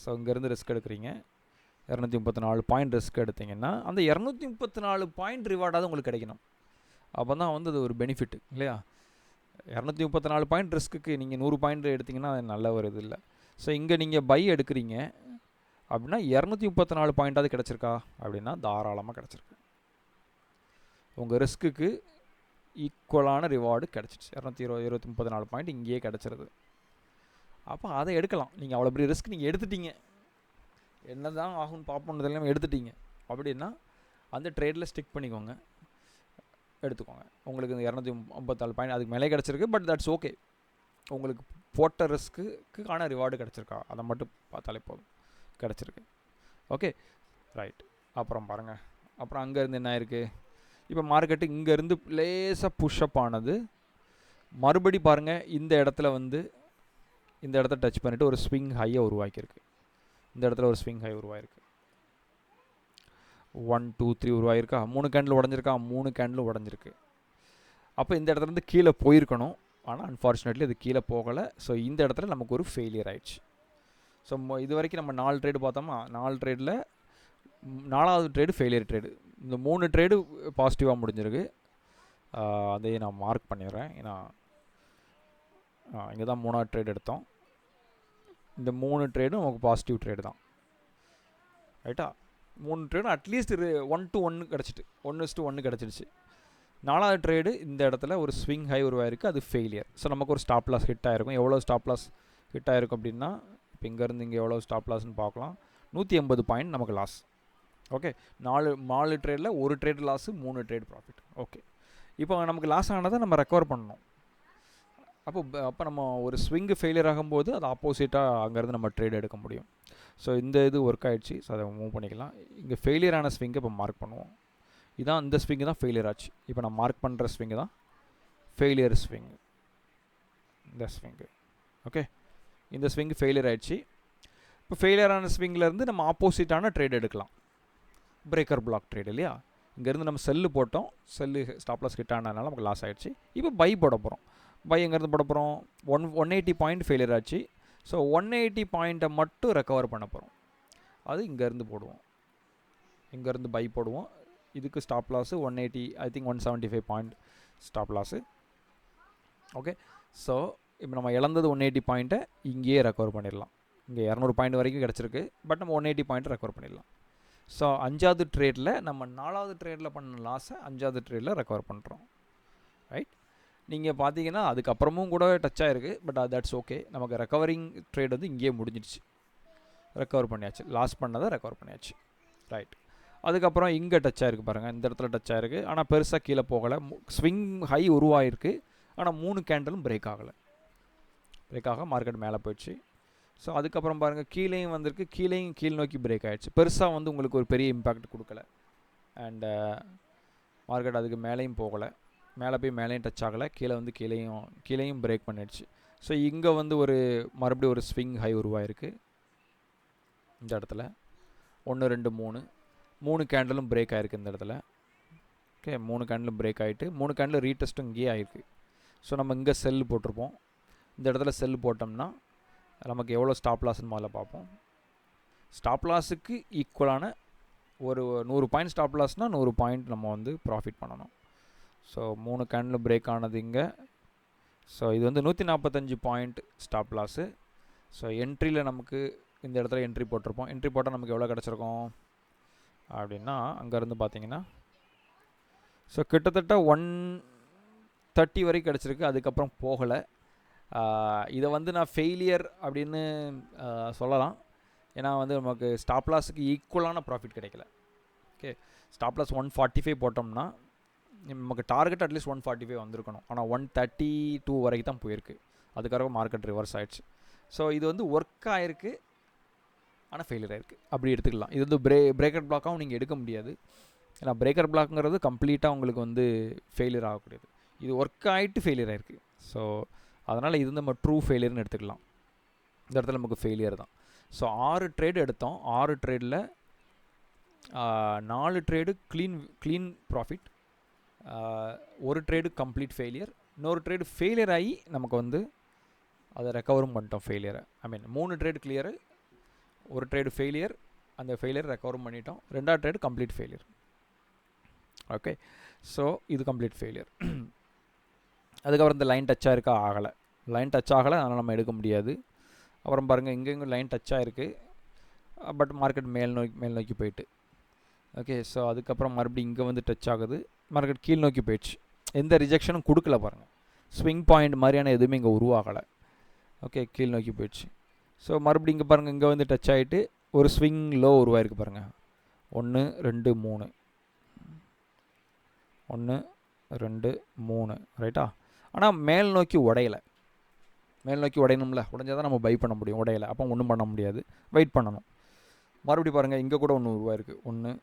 ஸோ இங்கேருந்து ரிஸ்க் எடுக்கிறீங்க. 234 பாயிண்ட் ரிஸ்க் எடுத்திங்கன்னா அந்த 234 பாயிண்ட் ரிவார்டாவது உங்களுக்கு கிடைக்கணும். அப்போ தான் வந்து அது ஒரு பெனிஃபிட் இல்லையா. 234 பாயிண்ட் ரிஸ்க்குக்கு நீங்கள் 100 பாயிண்ட் எடுத்திங்கன்னா அது நல்ல ஒரு இது இல்லை. ஸோ இங்கே நீங்கள் பை எடுக்கிறீங்க அப்படின்னா 234 பாயிண்ட்டாவது கிடச்சிருக்கா அப்படின்னா தாராளமாக கிடச்சிருக்கு. உங்கள் ரிஸ்க்குக்கு ஈக்குவலான ரிவார்டு கிடச்சிடுச்சு. 234 பாயிண்ட் இங்கேயே கிடச்சிருது. அப்போ அதை எடுக்கலாம். நீங்கள் அவ்வளோ பெரிய ரிஸ்க் நீங்கள் எடுத்துட்டீங்க, என்ன தான் ஆகும்னு பார்ப்போன்னு தெரியாமல் எடுத்துட்டீங்க அப்படின்னா அந்த ட்ரேடில் ஸ்டிக் பண்ணிக்கோங்க, எடுத்துக்கோங்க. உங்களுக்கு இந்த 254 பாயிண்ட் அதுக்கு மேலே கிடச்சிருக்கு. But that's okay. உங்களுக்கு போட்ட ரிஸ்க்குக்கான ரிவார்டு கிடச்சிருக்கா அதை மட்டும் பார்த்தாலே போதும், கிடச்சிருக்கு. Okay right. அப்புறம் பாருங்கள், அப்புறம் அங்கேருந்து என்ன இருக்குது, இப்போ மார்க்கெட்டு இங்கேருந்து லேசாக புஷ்அப் ஆனது. மறுபடி பாருங்கள், இந்த இடத்துல வந்து இந்த இடத்த டச் பண்ணிவிட்டு ஒரு ஸ்விங் ஹையை உருவாக்கியிருக்கு. இந்த இடத்துல ஒரு ஸ்விங் ஹை உருவாயிருக்கு. 1 2 3 உருவாயிருக்கா. 3 கேண்டில் உடஞ்சிருக்கா. 3 கேண்டில் உடஞ்சிருக்கு. அப்போ இந்த இடத்துலேருந்து கீழே போயிருக்கணும், ஆனால் அன்ஃபார்ச்சுனேட்லி அது கீழே போகலை. ஸோ இந்த இடத்துல நமக்கு ஒரு ஃபெயிலியர் ஆயிடுச்சு. ஸோ இது வரைக்கும் நம்ம 4 ட்ரேடு பார்த்தோமா, 4 ட்ரேடில் 4வது ட்ரேடு ஃபெயிலியர் ட்ரேடு. இந்த 3 ட்ரேடு பாசிட்டிவாக முடிஞ்சிருக்கு. அதையே நான் மார்க் பண்ணிடுறேன். ஏன்னா இங்கே தான் 3வது ட்ரேடு எடுத்தோம். இந்த 3 ட்ரேடும் நமக்கு பாசிட்டிவ் ட்ரேடு தான் ரைட்டா. 3 ட்ரேடும் அட்லீஸ்ட் 1 to 1 கிடச்சிட்டு 1:1 கிடச்சிடுச்சு. 4வது ட்ரேடு இந்த இடத்துல ஒரு ஸ்விங் ஹை உருவாயிருக்கு, அது ஃபெயிலியர். ஸோ நமக்கு ஒரு ஸ்டாப் லாஸ் ஹிட் ஆகிருக்கும். எவ்வளோ ஸ்டாப் லாஸ் ஹிட் ஆகிருக்கும் அப்படின்னா, இப்போ இங்கேருந்து இங்கே எவ்வளோ ஸ்டாப் லாஸ்ன்னு பார்க்கலாம். 180 பாயிண்ட் நமக்கு லாஸ். ஓகே, 4 ட்ரேடில் 1 trade loss, 3 trade profit. Okay, இப்போ நமக்கு லாஸ் ஆனதை நம்ம ரெக்கவர் பண்ணணும். அப்போ நம்ம ஒரு ஸ்விங்கு ஃபெயிலியர் ஆகும்போது அது ஆப்போசிட்டாக அங்கேருந்து நம்ம ட்ரேட் எடுக்க முடியும். ஸோ இந்த இது ஒர்க் ஆகிடுச்சு. ஸோ அதை மூவ் பண்ணிக்கலாம். இங்கே ஃபெயிலியர் ஆன ஸ்விங்கை இப்போ மார்க் பண்ணுவோம். இதான் இந்த ஸ்விங்கு தான் ஃபெயிலியர் ஆச்சு. இப்போ நான் மார்க் பண்ணுற ஸ்விங்கு தான் ஃபெயிலியர் ஸ்விங்கு. இந்த ஸ்விங்கு ஓகே, இந்த ஸ்விங்கு ஃபெயிலியர் ஆகிடுச்சு. இப்போ ஃபெயிலியரான ஸ்விங்கிலேருந்து நம்ம ஆப்போசிட்டான ட்ரேட் எடுக்கலாம். பிரேக்கர் பிளாக் ட்ரேட் இல்லையா. இங்கேருந்து நம்ம செல்லு போட்டோம், செல்லு ஸ்டாப் லாஸ் ஹிட் ஆனதுனால நமக்கு லாஸ் ஆகிடுச்சு. இப்போ பை போட போகிறோம். பை எங்கேருந்து போட போகிறோம், 180 பாயிண்ட் ஃபெயிலியர் ஆச்சு. ஸோ 180 பாயிண்ட்டை மட்டும் ரெக்கவர் பண்ண போகிறோம். அது இங்கேருந்து போடுவோம், இங்கேருந்து பை போடுவோம். இதுக்கு stop loss 180, I think 175 point stop loss. Okay, so இப்போ நம்ம இழந்தது 180 பாயிண்ட்டை இங்கேயே ரெக்கவர் பண்ணிடலாம். இங்கே 200 பாயிண்ட் வரைக்கும் கிடச்சிருக்கு. பட் நம்ம 180 பாயிண்ட்டை ரெக்கவர் பண்ணிடலாம். ஸோ 5வது ட்ரேடில் நம்ம 4வது ட்ரேடில் பண்ண லாஸை 5வது ட்ரேடில் ரெக்கவர் பண்ணுறோம். ரைட், நீங்கள் பார்த்தீங்கன்னா அதுக்கப்புறமும் கூட டச் ஆகிருக்கு. But that's okay. நமக்கு ரெக்கவரிங் ட்ரேட் வந்து இங்கேயே முடிஞ்சிடுச்சு. ரெக்கவர் பண்ணியாச்சு, லாஸ் பண்ணதை ரெக்கவர் பண்ணியாச்சு. ரைட், அதுக்கப்புறம் இங்கே டச் ஆகிருக்கு பாருங்கள், இந்த இடத்துல டச் ஆகிருக்கு. ஆனால் பெருசாக கீழே போகலை. ஸ்விங் ஹை உருவாயிருக்கு, ஆனால் 3 கேண்டலும் பிரேக் ஆகலை. பிரேக் ஆக மார்க்கெட் மேலே போயிடுச்சு. ஸோ அதுக்கப்புறம் பாருங்கள் கீழேயும் வந்திருக்கு, கீழேயும் கீழ் நோக்கி பிரேக் ஆகிடுச்சு. பெருசாக வந்து உங்களுக்கு ஒரு பெரிய இம்பேக்ட் கொடுக்கல. அண்டு மார்க்கெட் அதுக்கு மேலேயும் போகலை, மேலே போய் மேலேயும் டச் ஆகலை, கீழே வந்து கீழேயும் பிரேக் பண்ணிடுச்சு. ஸோ இங்கே வந்து மறுபடியும் ஒரு ஸ்விங் ஹை உருவாயிருக்கு. இந்த இடத்துல 1 2 3 கேண்டலும் பிரேக் ஆகிருக்கு இந்த இடத்துல. ஓகே, 3 கேண்டலும் பிரேக் ஆகிட்டு 3 கேண்டில் ரீடெஸ்ட்டும் இங்கேயே ஆகிருக்கு. ஸோ நம்ம இங்கே செல் போட்டிருப்போம். இந்த இடத்துல செல் போட்டோம்னா நமக்கு எவ்வளோ ஸ்டாப் லாஸ்ன்னு முதல்ல பார்ப்போம். ஸ்டாப் லாஸுக்கு ஈக்குவலான ஒரு 100 பாயிண்ட் ஸ்டாப் லாஸ்னால் 100 பாயிண்ட் நம்ம வந்து ப்ராஃபிட் பண்ணணும். ஸோ 3 கேண்டில் பிரேக் ஆனது இங்கே. ஸோ இது வந்து 145 பாயிண்ட் ஸ்டாப் லாஸு. ஸோ என்ட்ரியில் நமக்கு இந்த இடத்துல என்ட்ரி போட்டிருப்போம். என்ட்ரி போட்டால் நமக்கு எவ்வளோ கிடச்சிருக்கோம் அப்படின்னா, அங்கேருந்து பார்த்தீங்கன்னா ஸோ கிட்டத்தட்ட 130 வரைக்கும் கிடச்சிருக்கு. அதுக்கப்புறம் போகலை. இதை வந்து நான் ஃபெயிலியர் அப்படின்னு சொல்லலாம். ஏன்னா வந்து நமக்கு ஸ்டாப் லாஸுக்கு ஈக்குவலான ப்ராஃபிட் கிடைக்கல. ஓகே, ஸ்டாப் லாஸ் 145 போட்டோம்னா நமக்கு டார்கெட் அட்லீஸ்ட் 145 வந்திருக்கணும். ஆனால் 132 வரைக்கும் தான் போயிருக்கு. அதுக்காக மார்க்கெட் ரிவர்ஸ் ஆகிடுச்சு. ஸோ இது வந்து ஒர்க் ஆகிருக்கு, ஆனால் ஃபெயிலியர் ஆகிருக்கு அப்படி எடுத்துக்கலாம். இது வந்து பிரேக்கர் பிளாக்காகவும் நீங்கள் எடுக்க முடியாது. ஏன்னா பிரேக்கர் பிளாக்குங்கிறது கம்ப்ளீட்டாக உங்களுக்கு வந்து ஃபெயிலியர் ஆகக்கூடியது. இது ஒர்க் ஆகிட்டு ஃபெயிலியர் ஆகிருக்கு. ஸோ அதனால் இது நம்ம ட்ரூ ஃபெயிலியர்னு எடுத்துக்கலாம். இந்த இடத்துல நமக்கு ஃபெயிலியர் தான். ஸோ 6 ட்ரேடு எடுத்தோம். 6 ட்ரேடில் 4 ட்ரேடு க்ளீன் ப்ராஃபிட், ஒரு ட்ரேடு கம்ப்ளீட் ஃபெயிலியர், இன்னொரு ட்ரேடு ஃபெயிலியர் ஆகி நமக்கு வந்து அதை ரெக்கவரும் பண்ணிட்டோம் ஃபெயிலியரை. 3 ட்ரேடு கிளியரு, ஒரு ட்ரேடு ஃபெயிலியர், அந்த ஃபெயிலியர் ரெக்கவரும் பண்ணிட்டோம். 2ஆவது trade complete failure. Okay, so இது கம்ப்ளீட் ஃபெயிலியர். அதுக்கப்புறம் இந்த லைன் டச் ஆகிருக்கா, ஆகலை. லைன் டச் ஆகலை, அதனால் நம்ம எடுக்க முடியாது. அப்புறம் பாருங்கள் இங்கே லைன் டச் ஆகிருக்கு, பட் மார்க்கெட் மேல் நோக்கி போயிட்டு. ஓகே, ஸோ அதுக்கப்புறம் மறுபடியும் இங்கே வந்து டச் ஆகுது, மார்க்கெட் கீழ் நோக்கி போயிடுச்சு. எந்த ரிஜெக்ஷனும் கொடுக்கல பாருங்கள். ஸ்விங் பாயிண்ட் மாதிரியான எதுவுமே இங்கே உருவாகலை. ஓகே, கீழ் நோக்கி போயிடுச்சு. ஸோ மறுபடியும் இங்கே பாருங்கள், இங்கே வந்து டச் ஆகிட்டு ஒரு ஸ்விங் லோ உருவாயிருக்கு பாருங்கள். 1 2 3 1 2 3 ரைட்டா. ஆனால் மேல் நோக்கி உடையலை. மேல் நோக்கி உடையணும்ல, உடைஞ்சால் தான் நம்ம பை பண்ண முடியும். உடையலை, அப்போ ஒன்றும் பண்ண முடியாது, வெயிட் பண்ணணும். மறுபடியும் பாருங்கள் இங்கே கூட 1 உருவாயிருக்கு. 1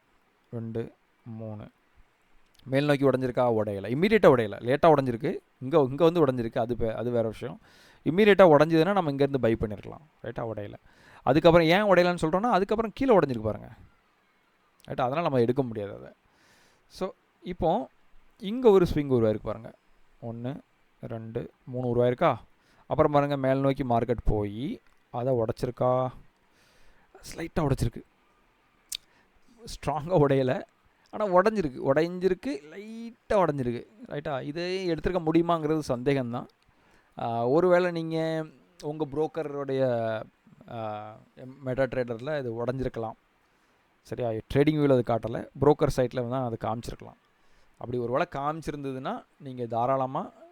2 3 மேல் நோக்கி உடஞ்சிருக்கா, உடையலை. இம்மீடியட்டாக உடையலை, லேட்டாக உடஞ்சிருக்கு. இங்கே வந்து உடஞ்சிருக்கு, அது வேறு விஷயம். இம்மீடியட்டாக உடஞ்சிதுன்னா நம்ம இங்கேருந்து பை பண்ணியிருக்கலாம். ரைட்டாக உடையலை. அதுக்கப்புறம் ஏன் உடையலைன்னு சொல்கிறோன்னா, அதுக்கப்புறம் கீழே உடஞ்சிருக்கு பாருங்கள். ரைட்டா, அதனால் நம்ம எடுக்க முடியாது அதை. ஸோ இப்போது இங்கே ஒரு ஸ்விங் உருவாயிருக்கு பாருங்கள். 1 2 3 உருவாயிருக்கா. அப்புறம் பாருங்கள் மேல் நோக்கி மார்க்கெட் போய் அதை உடச்சிருக்கா, ஸ்லைட்டாக உடச்சிருக்கு. ஸ்ட்ராங்காக உடையலை, ஆனால் உடைஞ்சிருக்கு, லைட்டாக உடஞ்சிருக்கு. ரைட்டா, இதை எடுத்துருக்க முடியுமாங்கிறது சந்தேகம்தான். ஒருவேளை நீங்கள் உங்கள் புரோக்கருடைய மெட்டா ட்ரேடரில் இது உடஞ்சிருக்கலாம். சரியா, ட்ரேடிங் வியூவில் அது காட்டலை, புரோக்கர் சைட்டில் தான் அது காமிச்சிருக்கலாம். அப்படி ஒரு வேளை காமிச்சிருந்ததுன்னா நீங்கள் தாராளமாக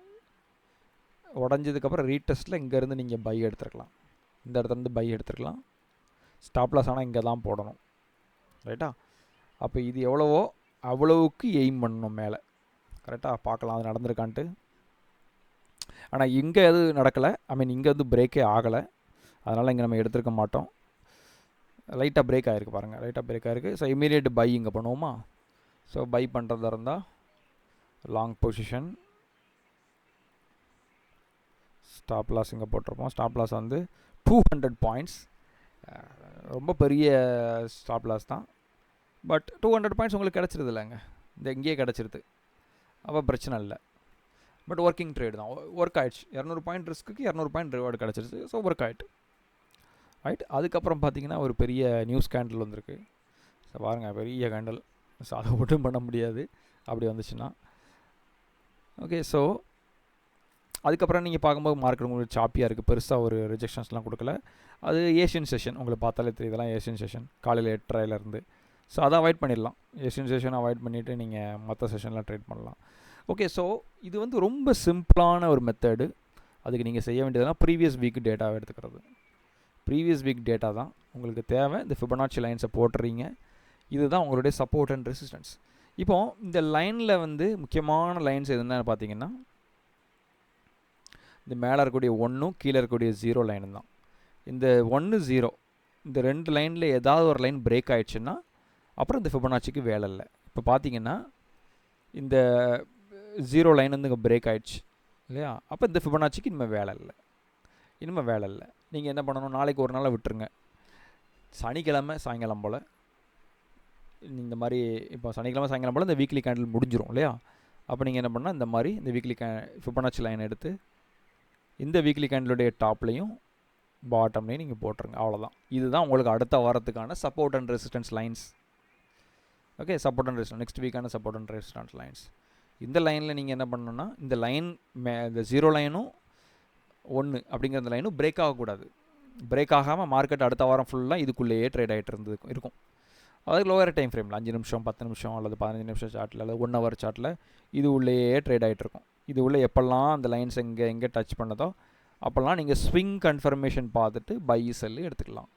உடஞ்சதுக்கப்புறம் ரீடெஸ்ட்டில் இங்கேருந்து நீங்கள் பை எடுத்துருக்கலாம். இந்த இடத்துலேருந்து பை எடுத்துருக்கலாம். ஸ்டாப் லாஸ் ஆனால் இங்கே தான் போடணும். ரைட்டா, அப்போ இது எவ்வளவோ அவ்வளவுக்கு எய்ம் பண்ணணும் மேலே. கரெக்டாக பார்க்கலாம் அது நடந்திருக்கான்ட்டு. ஆனால் இங்கே எது நடக்கலை, இங்கே வந்து பிரேக்கே ஆகலை, அதனால் இங்கே நம்ம எடுத்துருக்க மாட்டோம். லைட்டாக பிரேக் ஆகிருக்கு பாருங்கள், லைட்டாக பிரேக் ஆகிருக்கு. ஸோ இமீடியட் பை இங்கே பண்ணுவோமா. ஸோ பை பண்ணுறதா இருந்தால் லாங் பொசிஷன், ஸ்டாப் லாஸ் இங்கே போட்டிருப்போம். ஸ்டாப் லாஸ் வந்து 200 பாயிண்ட்ஸ், ரொம்ப பெரிய ஸ்டாப் லாஸ் தான். பட் 200 பாயிண்ட்ஸ் உங்களுக்கு கிடச்சிருது இல்லைங்க, இங்கேயே கிடச்சிருது, அப்போ பிரச்சனை இல்லை. பட் ஒர்க்கிங் ட்ரேடு தான், ஒர்க் ஆகிடுச்சு. 200 பாயிண்ட் ரிஸ்க்கு 200 பாயிண்ட் ரிவார்டு கிடச்சிருச்சு. ஸோ ஒர்க் ஆகிட்டு ரைட். அதுக்கப்புறம் பார்த்தீங்கன்னா ஒரு பெரிய நியூஸ் கேண்டில் வந்திருக்கு. ஸோ பாருங்கள், பெரிய கேண்டில். ஸோ அதை ஒன்றும் பண்ண முடியாது அப்படி வந்துச்சுன்னா. ஓகே, ஸோ அதுக்கப்புறம் நீங்கள் பார்க்கும்போது மார்க்கெட் உங்களுக்கு சாப்பியாக இருக்குது, பெருசாக ஒரு ரிஜெக்ஷன்ஸ்லாம் கொடுக்கல. அது ஏஷியன் செஷன், உங்களுக்கு பார்த்தாலே தெரியுது, இதெல்லாம் ஏஷியன் செஷன் காலையில் 8:30 ஸோ அதை அவாய்ட் பண்ணிடலாம். ஏஷியன் செஷன் அவாய்ட் பண்ணிவிட்டு நீங்கள் மற்ற செஷன்லாம் ட்ரேட் பண்ணலாம். ஓகே, ஸோ இது வந்து ரொம்ப சிம்பிளான ஒரு மெத்தடு. அதுக்கு நீங்கள் செய்ய வேண்டியதுனா ப்ரீவியஸ் வீக் டேட்டாவை எடுத்துக்கிறது. ப்ரீவியஸ் வீக் டேட்டா தான் உங்களுக்கு தேவை. இந்த ஃபிபனாச்சி லைன்ஸை போட்டுறீங்க. இதுதான் உங்களுடைய சப்போர்ட் அண்ட் ரெசிஸ்டன்ஸ். இப்போது இந்த லைனில் வந்து முக்கியமான லைன்ஸ் எதுன்னு பார்த்தீங்கன்னா இந்த மேலே இருக்கக்கூடிய 1 கீழே இருக்கக்கூடிய 0 லைனு தான். இந்த 1 0 இந்த 2 லைனில் ஏதாவது ஒரு லைன் பிரேக் ஆகிடுச்சுன்னா அப்புறம் இந்த ஃபிபனாச்சிக்கு வேலை இல்லை. இப்போ பார்த்தீங்கன்னா இந்த 0 லைன் வந்து இங்கே பிரேக் ஆகிடுச்சு இல்லையா, அப்போ இந்த ஃபிபனாச்சிக்கு இனிமேல் வேலை இல்லை. நீங்கள் என்ன பண்ணணும், நாளைக்கு ஒரு நாளை விட்டுருங்க. சனிக்கிழமை சாயங்காலம் போல் இந்த மாதிரி, இப்போ சனிக்கிழமை சாயங்காலம் போல் இந்த வீக்லி கேண்டில் முடிஞ்சிடும் இல்லையா. அப்போ நீங்கள் என்ன பண்ணால் இந்த மாதிரி இந்த வீக்லி ஃபிபனாச்சி லைன் எடுத்து இந்த வீக்லி கேண்டிலுடைய டாப்லையும் பாட்டம்லையும் நீங்கள் போட்டுருங்க. அவ்வளோதான். இதுதான் உங்களுக்கு அடுத்த வாரத்துக்கான support and resistance lines. Okay, support and resistance next வீக்கான சப்போர்ட் அண்ட் ரெசிஸ்டன்ஸ் லைன்ஸ். இந்த லைனில் நீங்கள் என்ன பண்ணணுன்னா இந்த லைன் இந்த 0 லைனும் 1 அப்படிங்கிற அந்த லைனும் பிரேக் ஆகக்கூடாது. பிரேக் ஆகாமல் மார்க்கெட் அடுத்த வாரம் ஃபுல்லாக இதுக்குள்ளேயே ட்ரேட் ஆகிட்டு இருக்கும். அதாவது லோவர் டைம் ஃப்ரேமில் 5 நிமிஷம் 10 நிமிஷம் அல்லது 15 நிமிஷம் சார்ட்டில் அல்லது 1 ஹவர் சார்ட்டில் இது உள்ளேயே ட்ரேட் ஆகிட்ருக்கும். இது உள்ளே எப்போல்லாம் அந்த லைன்ஸ் எங்கே டச் பண்ணதோ அப்போல்லாம் நீங்கள் ஸ்விங் கன்ஃபர்மேஷன் பார்த்துட்டு பை செல்லு எடுத்துக்கலாம்.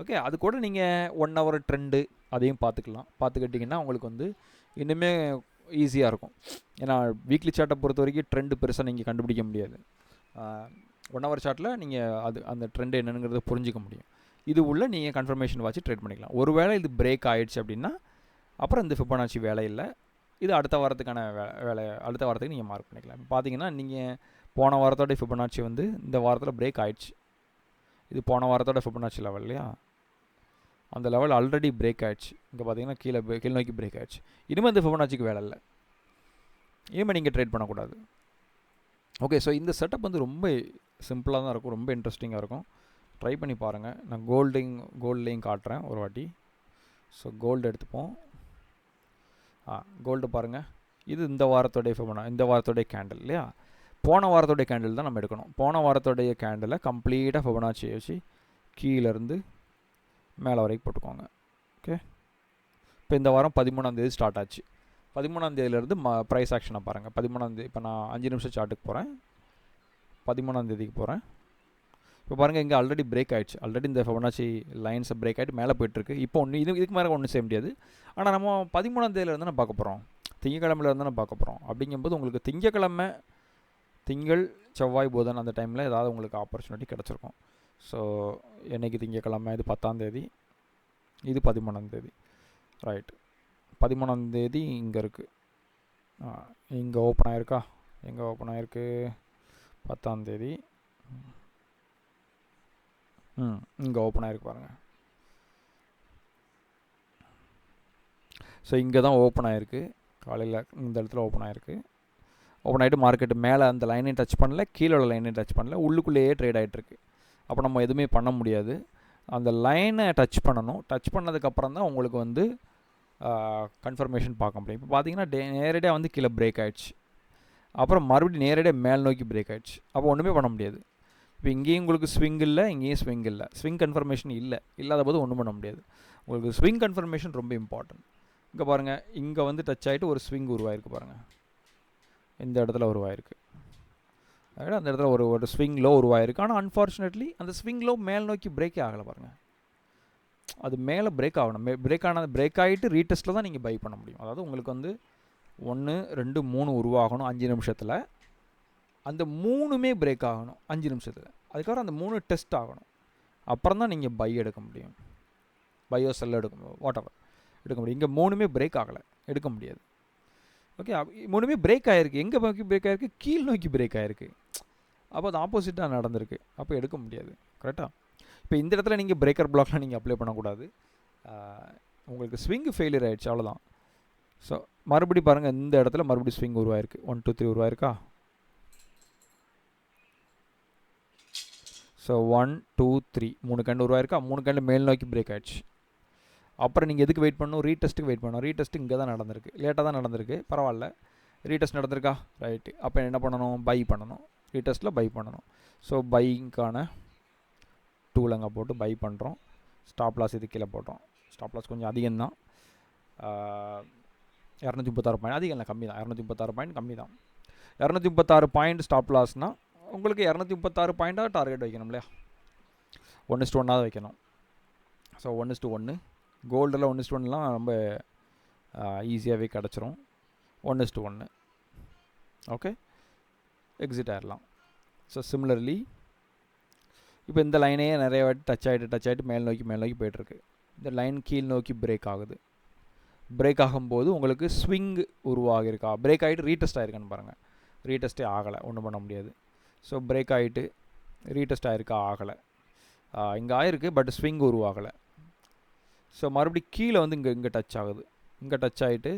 ஓகே, அது கூட நீங்கள் 1 ஹவர் ட்ரெண்டு அதையும் பார்த்துக்கிட்டிங்கன்னா உங்களுக்கு வந்து இன்னுமே ஈஸியாக இருக்கும். ஏன்னா வீக்லி சார்ட்டை பொறுத்த வரைக்கும் ட்ரெண்டு பெருசாக நீங்கள் கண்டுபிடிக்க முடியாது. 1 ஹவர் சார்ட்டில் நீங்கள் அந்த ட்ரெண்டு என்னங்கிறத புரிஞ்சிக்க முடியும். இது உள்ள நீங்கள் கன்ஃபர்மேஷன் வச்சு ட்ரேட் பண்ணிக்கலாம். ஒருவேளை இது பிரேக் ஆகிடுச்சு அப்படின்னா அப்புறம் இந்த ஃபிபனாச்சி வேலை இல்லை. இது அடுத்த வாரத்துக்கான அடுத்த வாரத்துக்கு நீங்கள் மார்க் பண்ணிக்கலாம். பார்த்தீங்கன்னா நீங்கள் போன வாரத்தோட ஃபிபனாச்சி வந்து இந்த வாரத்தில் பிரேக் ஆகிடுச்சு. இது போன வாரத்தோட ஃபிபனாச்சி லெவல் இல்லையா, அந்த லெவல் ஆல்ரெடி பிரேக் ஆகிடுச்சு. இங்கே பார்த்தீங்கன்னா கீழே நோக்கி பிரேக் ஆகிடுச்சு. இனிமேல் இந்த ஃபிபனாச்சிக்கு வேலை இல்லை, இனிமேல் நீங்கள் ட்ரேட் பண்ணக்கூடாது. ஓகே, ஸோ இந்த செட்டப் வந்து ரொம்ப சிம்பிளாக தான் இருக்கும், ரொம்ப இன்ட்ரெஸ்டிங்காக இருக்கும். ட்ரை பண்ணி பாருங்கள். நான் கோல்ட்லேயும் காட்டுறேன் ஒரு வாட்டி. ஸோ கோல்டு எடுத்துப்போம். கோல்டு பாருங்கள், இது இந்த வாரத்தோடைய கேண்டில் இல்லையா. போன வாரத்தோடைய கேண்டில் தான் நம்ம எடுக்கணும். போன வாரத்தோடைய கேண்டிலை கம்ப்ளீட்டாக ஃபிபனாச்சி வச்சு கீழேருந்து மேலே வரைக்கும் போட்டுக்கோங்க. ஓகே, இப்போ இந்த வாரம் 13ஆம் தேதி ஸ்டார்ட் ஆச்சு. 13ஆம் தேதியிலேருந்து ப்ரைஸ் ஆக்ஷனை பாருங்கள். 13ஆம் தேதி இப்போ நான் 5 நிமிஷம் சார்ட்டுக்கு போகிறேன். 13ஆம் தேதிக்கு போகிறேன். இப்போ பாருங்கள், இங்கே ஆல்ரெடி பிரேக் ஆகிடுச்சு. ஆல்ரெடி இந்த ஃபிபனாச்சி லைன்ஸை பிரேக் ஆகிட்டு மேலே போய்ட்டுருக்கு. இப்போ இதுக்கு மேலே ஒன்றும் செய்ய முடியாது. ஆனால் நம்ம 13ஆம் தேதியிலேருந்து நான் பார்க்க போகிறோம், திங்கக்கிழமையிலேருந்து நான் பார்க்க போகிறோம். அப்படிங்கும்போது உங்களுக்கு திங்கள் செவ்வாய் புதன் அந்த டைமில் ஏதாவது உங்களுக்கு ஆப்பர்ச்சுனிட்டி கிடச்சிருக்கும். ஸோ என்றைக்கு திங்கக்கிழமை, இது 10ஆம் தேதி, இது 13ஆம் தேதி. ரைட், 13ஆம் தேதி இங்கே இருக்குது. இங்கே ஓப்பன் ஆகிருக்கா, எங்கே ஓப்பன் ஆகிருக்கு, 10ஆம் தேதி இங்கே ஓப்பன் ஆகிருக்கு பாருங்கள். ஸோ இங்கே தான் ஓப்பன் ஆகிருக்கு, காலையில் இந்த இடத்துல ஓப்பன் ஆகிருக்கு. ஓப்பன் ஆகிட்டு மார்க்கெட்டு மேலே அந்த லைனையும் டச் பண்ணல, கீழே உள்ள லைனையும் டச் பண்ணல, உள்ளுக்குள்ளேயே ட்ரேட் ஆகிட்டுருக்கு. அப்போ நம்ம எதுவுமே பண்ண முடியாது. அந்த லைனை டச் பண்ணணும். டச் பண்ணதுக்கப்புறம் தான் உங்களுக்கு வந்து கன்ஃபர்மேஷன் பார்க்க முடியும். இப்போ பார்த்தீங்கன்னா நேரடியாக வந்து கீழே பிரேக் ஆகிடுச்சு, அப்புறம் மறுபடியும் நேரடியாக மேல் நோக்கி பிரேக் ஆகிடுச்சு. அப்போ ஒன்றுமே பண்ண முடியாது. இப்போ இங்கேயும் உங்களுக்கு ஸ்விங் இல்லை, இங்கேயும் ஸ்விங் இல்லை, ஸ்விங் கன்ஃபர்மேஷன் இல்லாத போது ஒன்றும் பண்ண முடியாது. உங்களுக்கு ஸ்விங் கன்ஃபர்மேஷன் ரொம்ப இம்பார்ட்டன்ட். இங்கே பாருங்கள், இங்கே வந்து டச் ஆகிட்டு ஒரு ஸ்விங் உருவாயிருக்கு பாருங்கள், இந்த இடத்துல உருவாயிருக்கு. அந்த இடத்துல ஒரு ஸ்விங் லோ உருவாயிருக்கு. ஆனால் அன்ஃபார்ச்சுனேட்லி அந்த ஸ்விங் லோ மேல் நோக்கி பிரேக்கே ஆகலை பாருங்கள். அது மேலே பிரேக் ஆகணும். பிரேக் ஆகிட்டு ரீடெஸ்ட்டில் தான் நீங்கள் பை பண்ண முடியும். அதாவது உங்களுக்கு வந்து 1 2 3 உருவாகணும் 5 நிமிஷத்தில். அந்த 3மே பிரேக் ஆகணும் 5 நிமிஷத்தில். அதுக்கப்புறம் அந்த 3 டெஸ்ட் ஆகணும். அப்புறம் தான் நீங்கள் பை எடுக்க முடியும். பையோ செல் வாட் எவர் எடுக்க முடியும். இங்கே 3மே பிரேக் ஆகலை, எடுக்க முடியாது. ஓகே, 3மே பிரேக் ஆகிருக்கு. எங்கே நோக்கி பிரேக் ஆகிருக்கு, கீழ் நோக்கி பிரேக் ஆகிருக்கு. அப்போ அது ஆப்போசிட்டாக நடந்திருக்கு. அப்போ எடுக்க முடியாது. கரெக்டாக. இப்போ இந்த இடத்துல நீங்கள் பிரேக்கர் பிளாக்லாம் நீங்கள் அப்ளை பண்ணக்கூடாது. உங்களுக்கு ஸ்விங் ஃபெயிலியர் ஆகிடுச்சு, அவ்வளோதான். ஸோ மறுபடி பாருங்கள், இந்த இடத்துல மறுபடியும் ஸ்விங் உருவாயிருக்கு. 1 2 3 உருவாயிருக்கா. ஸோ 1 2 3 3 கேண்டில் உருவாயிருக்கா. 3 கேண்டில் மேல் நோக்கி பிரேக் ஆகிடுச்சு. அப்புறம் நீங்கள் எதுக்கு வெயிட் பண்ணணும், ரீடெஸ்ட்டுக்கு வெயிட் பண்ணணும். ரீடெஸ்ட்டு இங்கே தான் நடந்திருக்கு, லேட்டாக தான் நடந்திருக்கு, பரவாயில்ல. ரீடெஸ்ட் நடந்திருக்கா, ரைட்டு. அப்போ என்ன பண்ணணும், பை பண்ணணும். ரீடெஸ்ட்டில் பை பண்ணணும். ஸோ பைக்கான டூலங்க போட்டு பை பண்ணுறோம். ஸ்டாப் லாஸ் இது கீழே போட்டோம். ஸ்டாப் லாஸ் கொஞ்சம் அதிகம்தான், 236 பாயிண்ட். அதிகம் இல்லை, கம்மி தான். 236 பாயிண்ட் கம்மி தான். 236 பாயிண்ட் ஸ்டாப் லாஸ்னால் உங்களுக்கு 236 பாயிண்ட்டாக டார்கெட் வைக்கணும் இல்லையா. 1:1 வைக்கணும். ஸோ 1:1 கோல்டில் 1:1 ரொம்ப ஈஸியாகவே கிடச்சிரும். 1:1. ஓகே, எக்ஸிட் ஆகிடலாம். ஸோ சிமிலர்லி இப்போ இந்த லைனே நிறைய வாட்டி டச் ஆகிட்டு மேல் நோக்கி போய்ட்டுருக்கு. இந்த லைன் கீழ் நோக்கி பிரேக் ஆகுது. பிரேக் ஆகும்போது உங்களுக்கு ஸ்விங் உருவாகிருக்கா, பிரேக் ஆகிட்டு ரீடெஸ்ட் ஆகிருக்கான்னு பாருங்கள். ரீடெஸ்ட்டே ஆகலை, ஒன்றும் பண்ண முடியாது. ஸோ பிரேக் ஆகிட்டு ரீடெஸ்ட் ஆகிருக்கா, ஆகலை. இங்கே ஆகிருக்கு, பட் ஸ்விங் உருவாகலை. ஸோ மறுபடியும் கீழே வந்து இங்கே டச் ஆகுது. இங்கே டச் ஆகிட்டு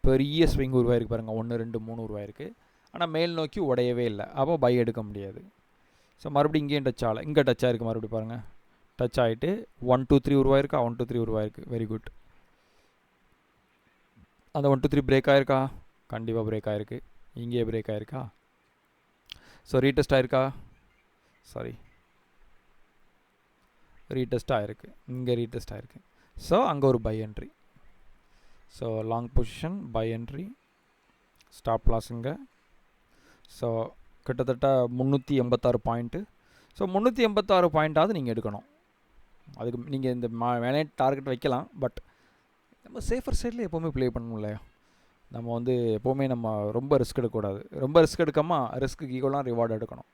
பெரிய ஸ்விங் உருவாயிருக்கு பாருங்கள். 1 2 3 உருவாயிருக்கு. ஆனால் மேல் நோக்கி உடையவே இல்லை. அப்போ பை எடுக்க முடியாது. ஸோ மறுபடியும் இங்கேயும் டச் ஆகலை. இங்கே டச் ஆகிருக்கு. மறுபடியும் பாருங்கள், டச் ஆகிட்டு 1 2 3 உருவாயிருக்கா. 1 2 3 உருவாயிருக்கு. Very good. அந்த 1 2 3 பிரேக் ஆகிருக்கா? கண்டிப்பாக பிரேக் ஆகிருக்கு. இங்கேயே பிரேக் ஆகிருக்கா? ஸோ ரீடெஸ்ட் ஆகிருக்கா? சாரி, ரீடெஸ்ட் ஆகிருக்கு. இங்கே ரீடெஸ்ட் ஆகிருக்கு. ஸோ அங்கே ஒரு buy entry. So long position, buy entry, stop லாஸுங்க. ஸோ கிட்டத்தட்ட 386 பாயிண்ட்டு. ஸோ 386 பாயிண்ட்டாவது நீங்கள் எடுக்கணும். அதுக்கு நீங்கள் இந்த வேணே டார்கெட் வைக்கலாம். பட் நம்ம சேஃபர் சைடில் எப்போவுமே ப்ளே பண்ணணும் இல்லையா? நம்ம வந்து எப்போவுமே நம்ம ரொம்ப ரிஸ்க் எடுக்கக்கூடாது. ரொம்ப ரிஸ்க் எடுக்காமல் ரிஸ்க்கு ஈக்குவலாக ரிவார்டு எடுக்கணும்.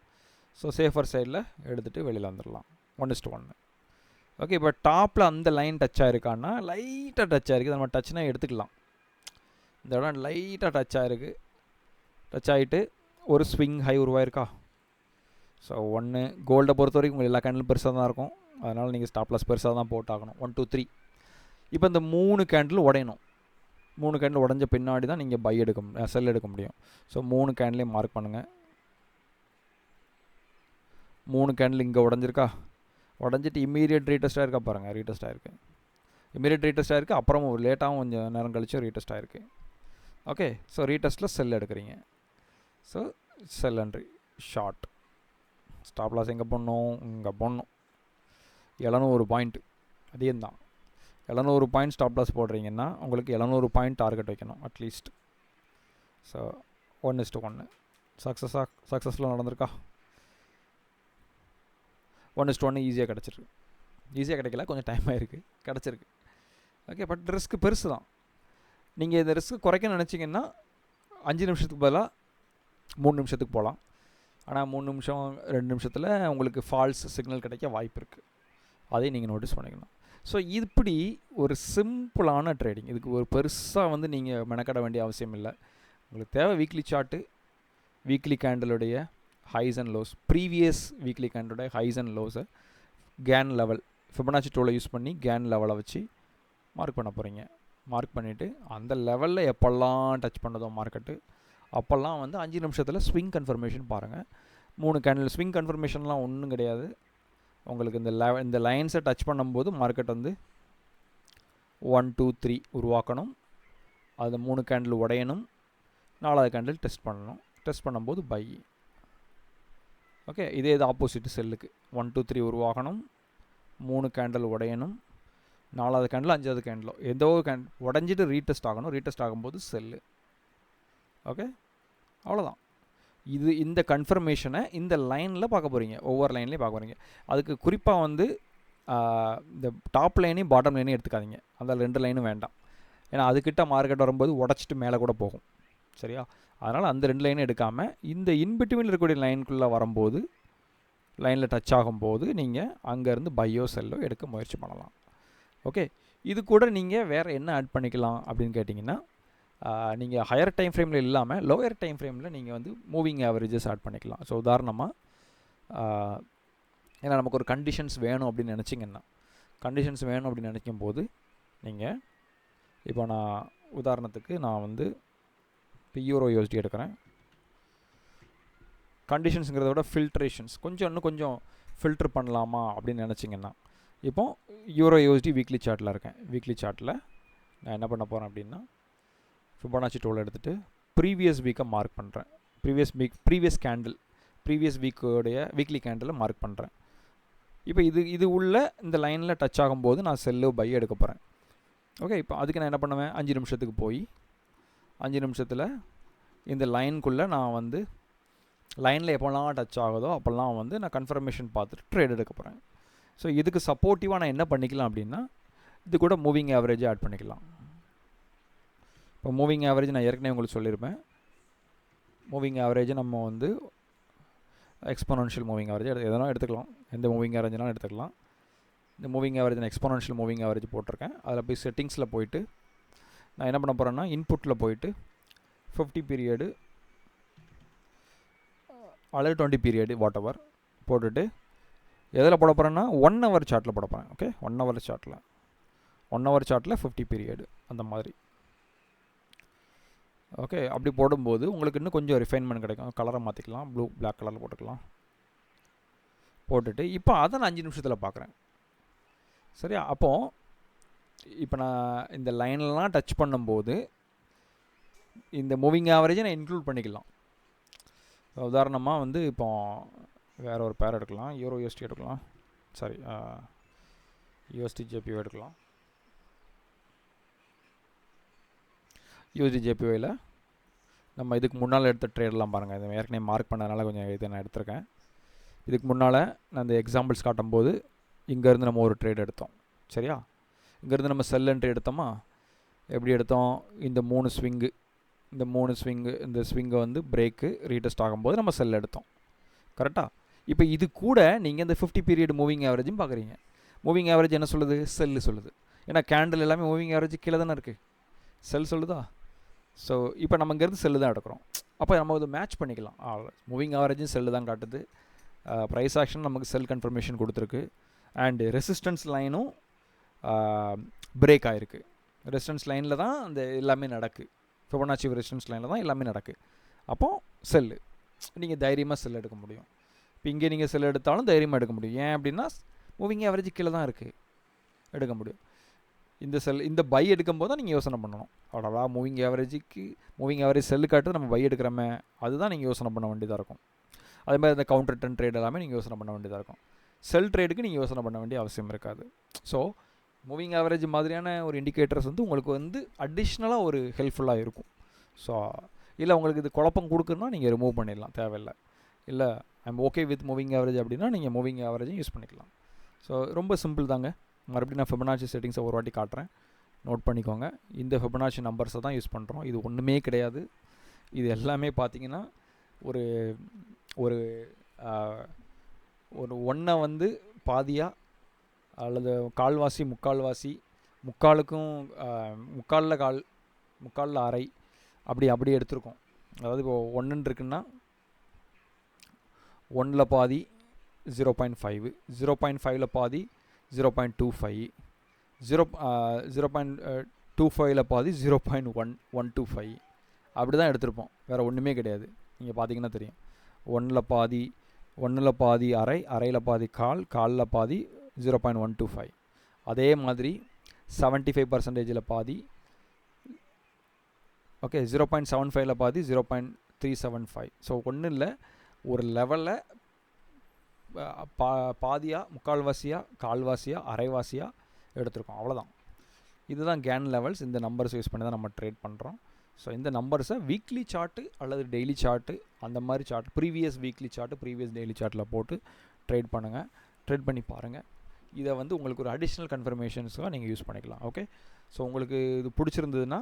ஸோ சேஃபர் சைடில் எடுத்துகிட்டு வெளியில் வந்துடலாம். 1:1. ஓகே, இப்போ டாப்பில் அந்த லைன் டச் ஆகிருக்கான்னா, லைட்டாக டச் ஆகிருக்கு. நம்ம டச்னா எடுத்துக்கலாம். இந்த இடம் லைட்டாக டச் ஆகிருக்கு. டச் ஆகிட்டு ஒரு ஸ்விங் ஹை உருவாயிருக்கா? ஸோ 1 கோல்டை பொறுத்த வரைக்கும் உங்கள் எல்லா கேண்டிலும் பெருசாக தான் இருக்கும். அதனால் நீங்கள் ஸ்டாப் லாஸ் பெருசாக தான் போட்டாகணும். 1 2 3. இப்போ இந்த 3 கேண்டில் உடையணும். 3 கேண்டில் உடஞ்ச பின்னாடி தான் நீங்கள் பை எடுக்க செல் எடுக்க முடியும். ஸோ 3 கேண்டிலையும் மார்க் பண்ணுங்கள். 3 கேண்டில் இங்கே உடஞ்சிருக்கா? உடஞ்சிட்டு இம்மீடியட் ரீடெஸ்ட் ஆகிருக்கா பாருங்கள். ரீடெஸ்ட் ஆகிருக்கு. இம்மீடியட் ரீடெஸ்ட் ஆகிருக்கு. அப்புறம் லேட்டாகவும் கொஞ்சம் நேரம் கழிச்சு ரீடெஸ்ட் ஆகிருக்கு. ஓகே, ஸோ ரீடெஸ்ட்டில் செல் எடுக்கிறீங்க. ஸோ செல் என்ட்ரி, ஷார்ட். ஸ்டாப் லாஸ் எங்கே போடணும்? இங்கே போடணும். 700 பாயிண்ட் அதிகம் தான். 700 பாயிண்ட் ஸ்டாப் லாஸ் போடுறீங்கன்னா உங்களுக்கு 700 பாயிண்ட் டார்கெட் வைக்கணும் அட்லீஸ்ட். ஸோ 1:1 சக்ஸஸ்ஃபுல்லாக நடந்திருக்கா? 1:1 ஈஸியாக கிடச்சிருக்கு. ஈஸியாக கிடைக்கல, கொஞ்சம் டைம் ஆகிருக்கு, கிடச்சிருக்கு. ஓகே, பட் ரிஸ்க்கு பெருசு தான். நீங்கள் இந்த ரிஸ்க்கு குறைக்க நினச்சிங்கன்னா 5 நிமிஷத்துக்கு பதிலாக 3 நிமிஷத்துக்கு போகலாம். ஆனால் 3 நிமிஷம் 2 நிமிஷத்தில் உங்களுக்கு ஃபால்ஸ் சிக்னல் கிடைக்க வாய்ப்பு இருக்குது. அதையும் நீங்கள் நோட்டீஸ் பண்ணிக்கணும். ஸோ இப்படி ஒரு சிம்பிளான ட்ரேடிங். இதுக்கு ஒரு பெருசாக வந்து நீங்கள் மெனக்கட வேண்டிய அவசியம் இல்லை. உங்களுக்கு தேவை வீக்லி சார்ட்டு, வீக்லி கேண்டலுடைய highs and lows, previous weekly கேண்டலுடைய ஹைஸ் அண்ட் லோஸை கேன் லெவல் ஃபிபனாச்சி டூலை யூஸ் பண்ணி கேன் லெவலை வச்சு மார்க் பண்ண போகிறீங்க. மார்க் பண்ணிவிட்டு அந்த லெவலில் எப்போல்லாம் டச் பண்ணதோ மார்க்கெட்டு, அப்போல்லாம் வந்து 5 நிமிஷத்தில் ஸ்விங் கன்ஃபர்மேஷன் பாருங்கள். 3 கேண்டில் ஸ்விங் கன்ஃபர்மேஷன்லாம் ஒன்றும் கிடையாது. உங்களுக்கு இந்த லைன்ஸை டச் பண்ணும்போது மார்க்கெட் வந்து 1 2 3 உருவாக்கணும். அது 3 கேண்டில் உடையணும். 4வது கேண்டில் டெஸ்ட் பண்ணணும். டெஸ்ட் பண்ணும்போது பை. ஓகே, இதே இது ஆப்போசிட் செல்லுக்கு 1 2 3 உருவாகணும், 3 கேண்டில் உடையணும், 4வது கேண்டில் 5வது கேண்டிலோ ஏதோ உடஞ்சிட்டு ரீடெஸ்ட் ஆகணும். ரீடெஸ்ட் ஆகும்போது செல்லு. ஓகே, அவ்வளோதான். இந்த கன்ஃபர்மேஷனை இந்த லைனில் பார்க்க போகிறீங்க. ஒவ்வொரு லைன்லேயும் பார்க்க போகிறீங்க. அதுக்கு குறிப்பாக வந்து இந்த டாப் லைனையும் பாட்டம் லைனையும் எடுத்துக்காதீங்க. அந்த 2 லைனும் வேண்டாம். ஏன்னா அதுக்கிட்ட மார்க்கெட் வரும்போது உடச்சிட்டு மேலே கூட போகும். சரியா? அதனால் அந்த 2 லைனும் எடுக்காமல் இந்த இன்பிட்வீனில் இருக்கக்கூடிய லைனுக்குள்ளே வரும்போது, லைனில் டச் ஆகும்போது நீங்கள் அங்கேருந்து பையோ செல்லோ எடுக்க முயற்சி பண்ணலாம். ஓகே, இது கூட நீங்கள் வேறு என்ன ஆட் பண்ணிக்கலாம் அப்படின்னு கேட்டிங்கன்னா, நீங்கள் ஹையர் டைம் ஃப்ரேமில் இல்லாமல் லோயர் டைம் ஃப்ரேமில் நீங்கள் வந்து மூவிங் ஆவரேஜஸ் ஆட் பண்ணிக்கலாம். ஸோ உதாரணமாக ஏன்னா நமக்கு ஒரு கண்டிஷன்ஸ் வேணும் அப்படின்னு நினச்சிங்கன்னா, கண்டிஷன்ஸ் வேணும் அப்படின்னு நினைக்கும் போது நீங்கள் இப்போ உதாரணத்துக்கு நான் வந்து இப்போ யூரோ யூஎஸ்டி எடுக்கிறேன். கண்டிஷன்ஸுங்கிறத விட ஃபில்ட்ரேஷன்ஸ் இன்னும் கொஞ்சம் ஃபில்டர் பண்ணலாமா அப்படின்னு நினச்சிங்கன்னா, இப்போது யூரோ யூஎஸ்டி வீக்லி சார்ட்டில் இருக்கேன். வீக்லி சார்ட்டில் நான் என்ன பண்ண போகிறேன் அப்படின்னா, ஃபிபனாச்சி டூல் எடுத்துகிட்டு ப்ரீவியஸ் வீக்கை மார்க் பண்ணுறேன். ப்ரீவியஸ் வீக்கோடைய வீக்லி கேண்டில் மார்க் பண்ணுறேன். இப்போ இது உள்ள இந்த லைனில் டச் ஆகும்போது நான் செல்லு பை எடுக்க போகிறேன். ஓகே, இப்போ அதுக்கு நான் என்ன பண்ணுவேன், 5 நிமிஷத்துக்கு போய் 5 நிமிஷத்தில் இந்த லைனுக்குள்ளே நான் வந்து லைனில் எப்போல்லாம் டச் ஆகுதோ அப்போல்லாம் வந்து நான் கன்ஃபர்மேஷன் பார்த்துட்டு ட்ரேட் எடுக்க போகிறேன். ஸோ இதுக்கு சப்போர்ட்டிவாக நான் என்ன பண்ணிக்கலாம் அப்படின்னா, இது கூட மூவிங் ஆவரேஜ் ஆட் பண்ணிக்கலாம். இப்போ மூவிங் ஆவரேஜ் நான் ஏற்கனவே உங்களுக்கு சொல்லியிருப்பேன். மூவிங் ஆவரேஜ் நம்ம வந்து எக்ஸ்போனன்ஷியல் மூவிங் ஆவரேஜ் எதனா எடுத்துக்கலாம், எந்த மூவிங் ஆவரேஜ்னாலும் எடுத்துக்கலாம். இந்த மூவிங் ஆவரேஜ் நான் எக்ஸ்போனன்ஷியல் மூவிங் ஆவரேஜ் போட்டிருக்கேன். அதில் போய் செட்டிங்ஸில் போயிட்டு நான் என்ன பண்ண போகிறேன்னா இன்புட்டில் போயிட்டு 50 பீரியடு அல்லது 20 பீரியடு வாட் எவர் போட்டுட்டு எதில் போட போகிறேன்னா 1 hour சார்ட்டில் போட போகிறேன். ஓகே, 1 hour சார்ட்டில் 1 hour சார்ட்டில் 50 பீரியடு அந்த மாதிரி. ஓகே, அப்படி போடும்போது உங்களுக்கு இன்னும் கொஞ்சம் ரிஃபைன்மெண்ட் கிடைக்கும். கலரை மாற்றிக்கலாம், ப்ளூ பிளாக் கலரில் போட்டுக்கலாம். போட்டுட்டு இப்போ அதை நான் 5 நிமிஷத்தில் பார்க்குறேன். சரியா? அப்போது இப்போ நான் இந்த லைன்லாம் டச் பண்ணும்போது இந்த மூவிங் ஆவரேஜை நான் இன்க்ளூட் பண்ணிக்கலாம். உதாரணமாக வந்து இப்போ வேறு ஒரு பேர் எடுக்கலாம், யூரோ யூஎஸ்டி எடுக்கலாம், சாரி யூஎஸ்டி ஜேபிஓ எடுக்கலாம். யூஎஸ்டி ஜேபிஓயில் நம்ம இதுக்கு முன்னால் எடுத்த ட்ரேடெலாம் பாருங்கள். இது ஏற்கனவே மார்க் பண்ணதுனால கொஞ்சம் இதை நான் எடுத்திருக்கேன். இதுக்கு முன்னால் நான் இந்த எக்ஸாம்பிள்ஸ் காட்டும்போது இங்கேருந்து நம்ம ஒரு ட்ரேட் எடுத்தோம். சரியா? இங்கேருந்து நம்ம செல் என்ட்ரி எடுத்தோமா? எப்படி எடுத்தோம்? இந்த 3 ஸ்விங்கு, இந்த ஸ்விங்கை வந்து பிரேக்கு ரீடெஸ்ட் ஆகும்போது நம்ம செல் எடுத்தோம். கரெக்டாக? இப்போ இது கூட நீங்கள் இந்த 50 பீரியட் மூவிங் ஆவரேஜும் பார்க்குறீங்க. மூவிங் ஆவரேஜ் என்ன சொல்லுது? செல்லு சொல்லுது. ஏன்னா கேண்டில் எல்லாமே மூவிங் ஆவரேஜ் கீழே தானே இருக்குது, செல் சொல்லுதா? ஸோ இப்போ நம்ம இங்கேருந்து செல்லு தான் எடுக்கிறோம். அப்போ நம்ம இதை மேட்ச் பண்ணிக்கலாம். மூவிங் ஆவரேஜும் செல்லு தான் காட்டுது, ப்ரைஸ் ஆக்ஷன் நமக்கு செல் கன்ஃபர்மேஷன் கொடுத்துருக்கு, அண்டு ரெசிஸ்டன்ஸ் லைனும் பிரேக் ஆகிருக்கு. ரெசிஸ்டன்ஸ் லைனில் தான் அந்த எல்லாமே நடக்கு. ஃபிபொனாச்சி ரெசிஸ்டன்ஸ் லைனில் தான் எல்லாமே நடக்கு. அப்போது செல்லு நீங்கள் தைரியமாக செல் எடுக்க முடியும். இப்போ இங்கே நீங்கள் செல் எடுத்தாலும் தைரியமாக எடுக்க முடியும். ஏன் அப்படின்னா மூவிங் ஆவரேஜ் கீழே தான் இருக்குது, எடுக்க முடியும். இந்த பை எடுக்கும்போது தான் நீங்கள் யோசனை பண்ணணும். அவ்வளோவா மூவிங் ஆவரேஜ் செல்லு காட்டு நம்ம பை எடுக்கிறோமே, அதுதான் நீங்கள் யோசனை பண்ண வேண்டியதாக இருக்கும். அதே மாதிரி இந்த கவுண்டர் ரிட்டர்ன் ட்ரேட் எல்லாமே நீங்கள் யோசனை பண்ண வேண்டியதாக இருக்கும். செல் ட்ரேடுக்கு நீங்கள் யோசனை பண்ண வேண்டிய அவசியம் இருக்காது. ஸோ மூவிங் ஆவரேஜ் மாதிரியான ஒரு இண்டிகேட்டர்ஸ் வந்து உங்களுக்கு வந்து அடிஷ்னலாக ஒரு ஹெல்ப்ஃபுல்லாக இருக்கும். ஸோ இல்லை உங்களுக்கு இது குழப்பம் கொடுக்குன்னா நீங்கள் ரிமூவ் பண்ணிடலாம், தேவையில்லை. இல்லை I'm okay with moving average அப்படின்னா நீங்கள் மூவிங் ஆவரேஜும் யூஸ் பண்ணிக்கலாம். ஸோ ரொம்ப சிம்பிள் தாங்க. மறுபடியும் நான் ஃபிபொனாச்சி செட்டிங்ஸை ஒரு வாட்டி காட்டுறேன், நோட் பண்ணிக்கோங்க. இந்த ஃபிபொனாச்சி நம்பர்ஸை தான் யூஸ் பண்ணுறோம். இது ஒன்றுமே கிடையாது. இது எல்லாமே பார்த்தீங்கன்னா ஒரு ஒரு ஒரு ஒன்றை வந்து பாதியாக அல்லது கால்வாசி முக்கால்வாசி, முக்காலுக்கும் முக்காலில் அரை அப்படி எடுத்திருக்கோம். அதாவது இப்போ 1 இருக்குன்னா 1ல் பாதி 0.5, 0.5ல் பாதி 0.25, 0.25ல் பாதி 0.125 அப்படி தான் எடுத்திருப்போம். வேறு ஒன்றுமே கிடையாது. நீங்கள் பார்த்தீங்கன்னா தெரியும். 1ல் பாதி அரை, அரையில் பாதி காலில் பாதி 0.125. அதே மாதிரி 75% பாதி, ஓகே 0.75ல் பாதி 0.375. ஸோ ஒன்றும் இல்லை, ஒரு லெவலில் பாதியாக, முக்கால்வாசியாக, கால்வாசியாக, அரைவாசியாக எடுத்திருக்கோம். அவ்வளோதான். இதுதான் கேன் லெவல்ஸ். இந்த நம்பர்ஸ் யூஸ் பண்ணி தான் நம்ம ட்ரேட் பண்ணுறோம். ஸோ இந்த நம்பர்ஸை வீக்லி சார்ட்டு அல்லது டெய்லி சார்ட்டு, அந்த மாதிரி chart, previous weekly chart, previous daily சார்ட்டில் போட்டு ட்ரேட் பண்ணுங்கள், ட்ரேட் பண்ணி பாருங்கள். இதை வந்து உங்களுக்கு ஒரு அடிஷ்னல் கன்ஃபர்மேஷன்ஸாக நீங்கள் யூஸ் பண்ணிக்கலாம். ஓகே, ஸோ உங்களுக்கு இது பிடிச்சிருந்ததுன்னா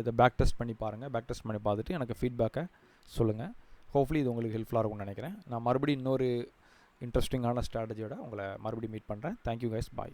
இதை பேக் டெஸ்ட் பண்ணி பாருங்கள். பேக் டெஸ்ட் பண்ணி பார்த்துட்டு எனக்கு ஃபீட்பேக்கை சொல்லுங்கள். ஹோப்ஃபுல்லி இது உங்களுக்கு ஹெல்ப்ஃபுல்லாக இருக்கும்னு நினைக்கிறேன். நான் மறுபடியும் இன்னொரு இன்ட்ரெஸ்டிங்கான ஸ்ட்ராட்டஜியோட உங்களை மறுபடியும் மீட் பண்ணுறேன். தேங்க்யூ கைஸ், பாய்.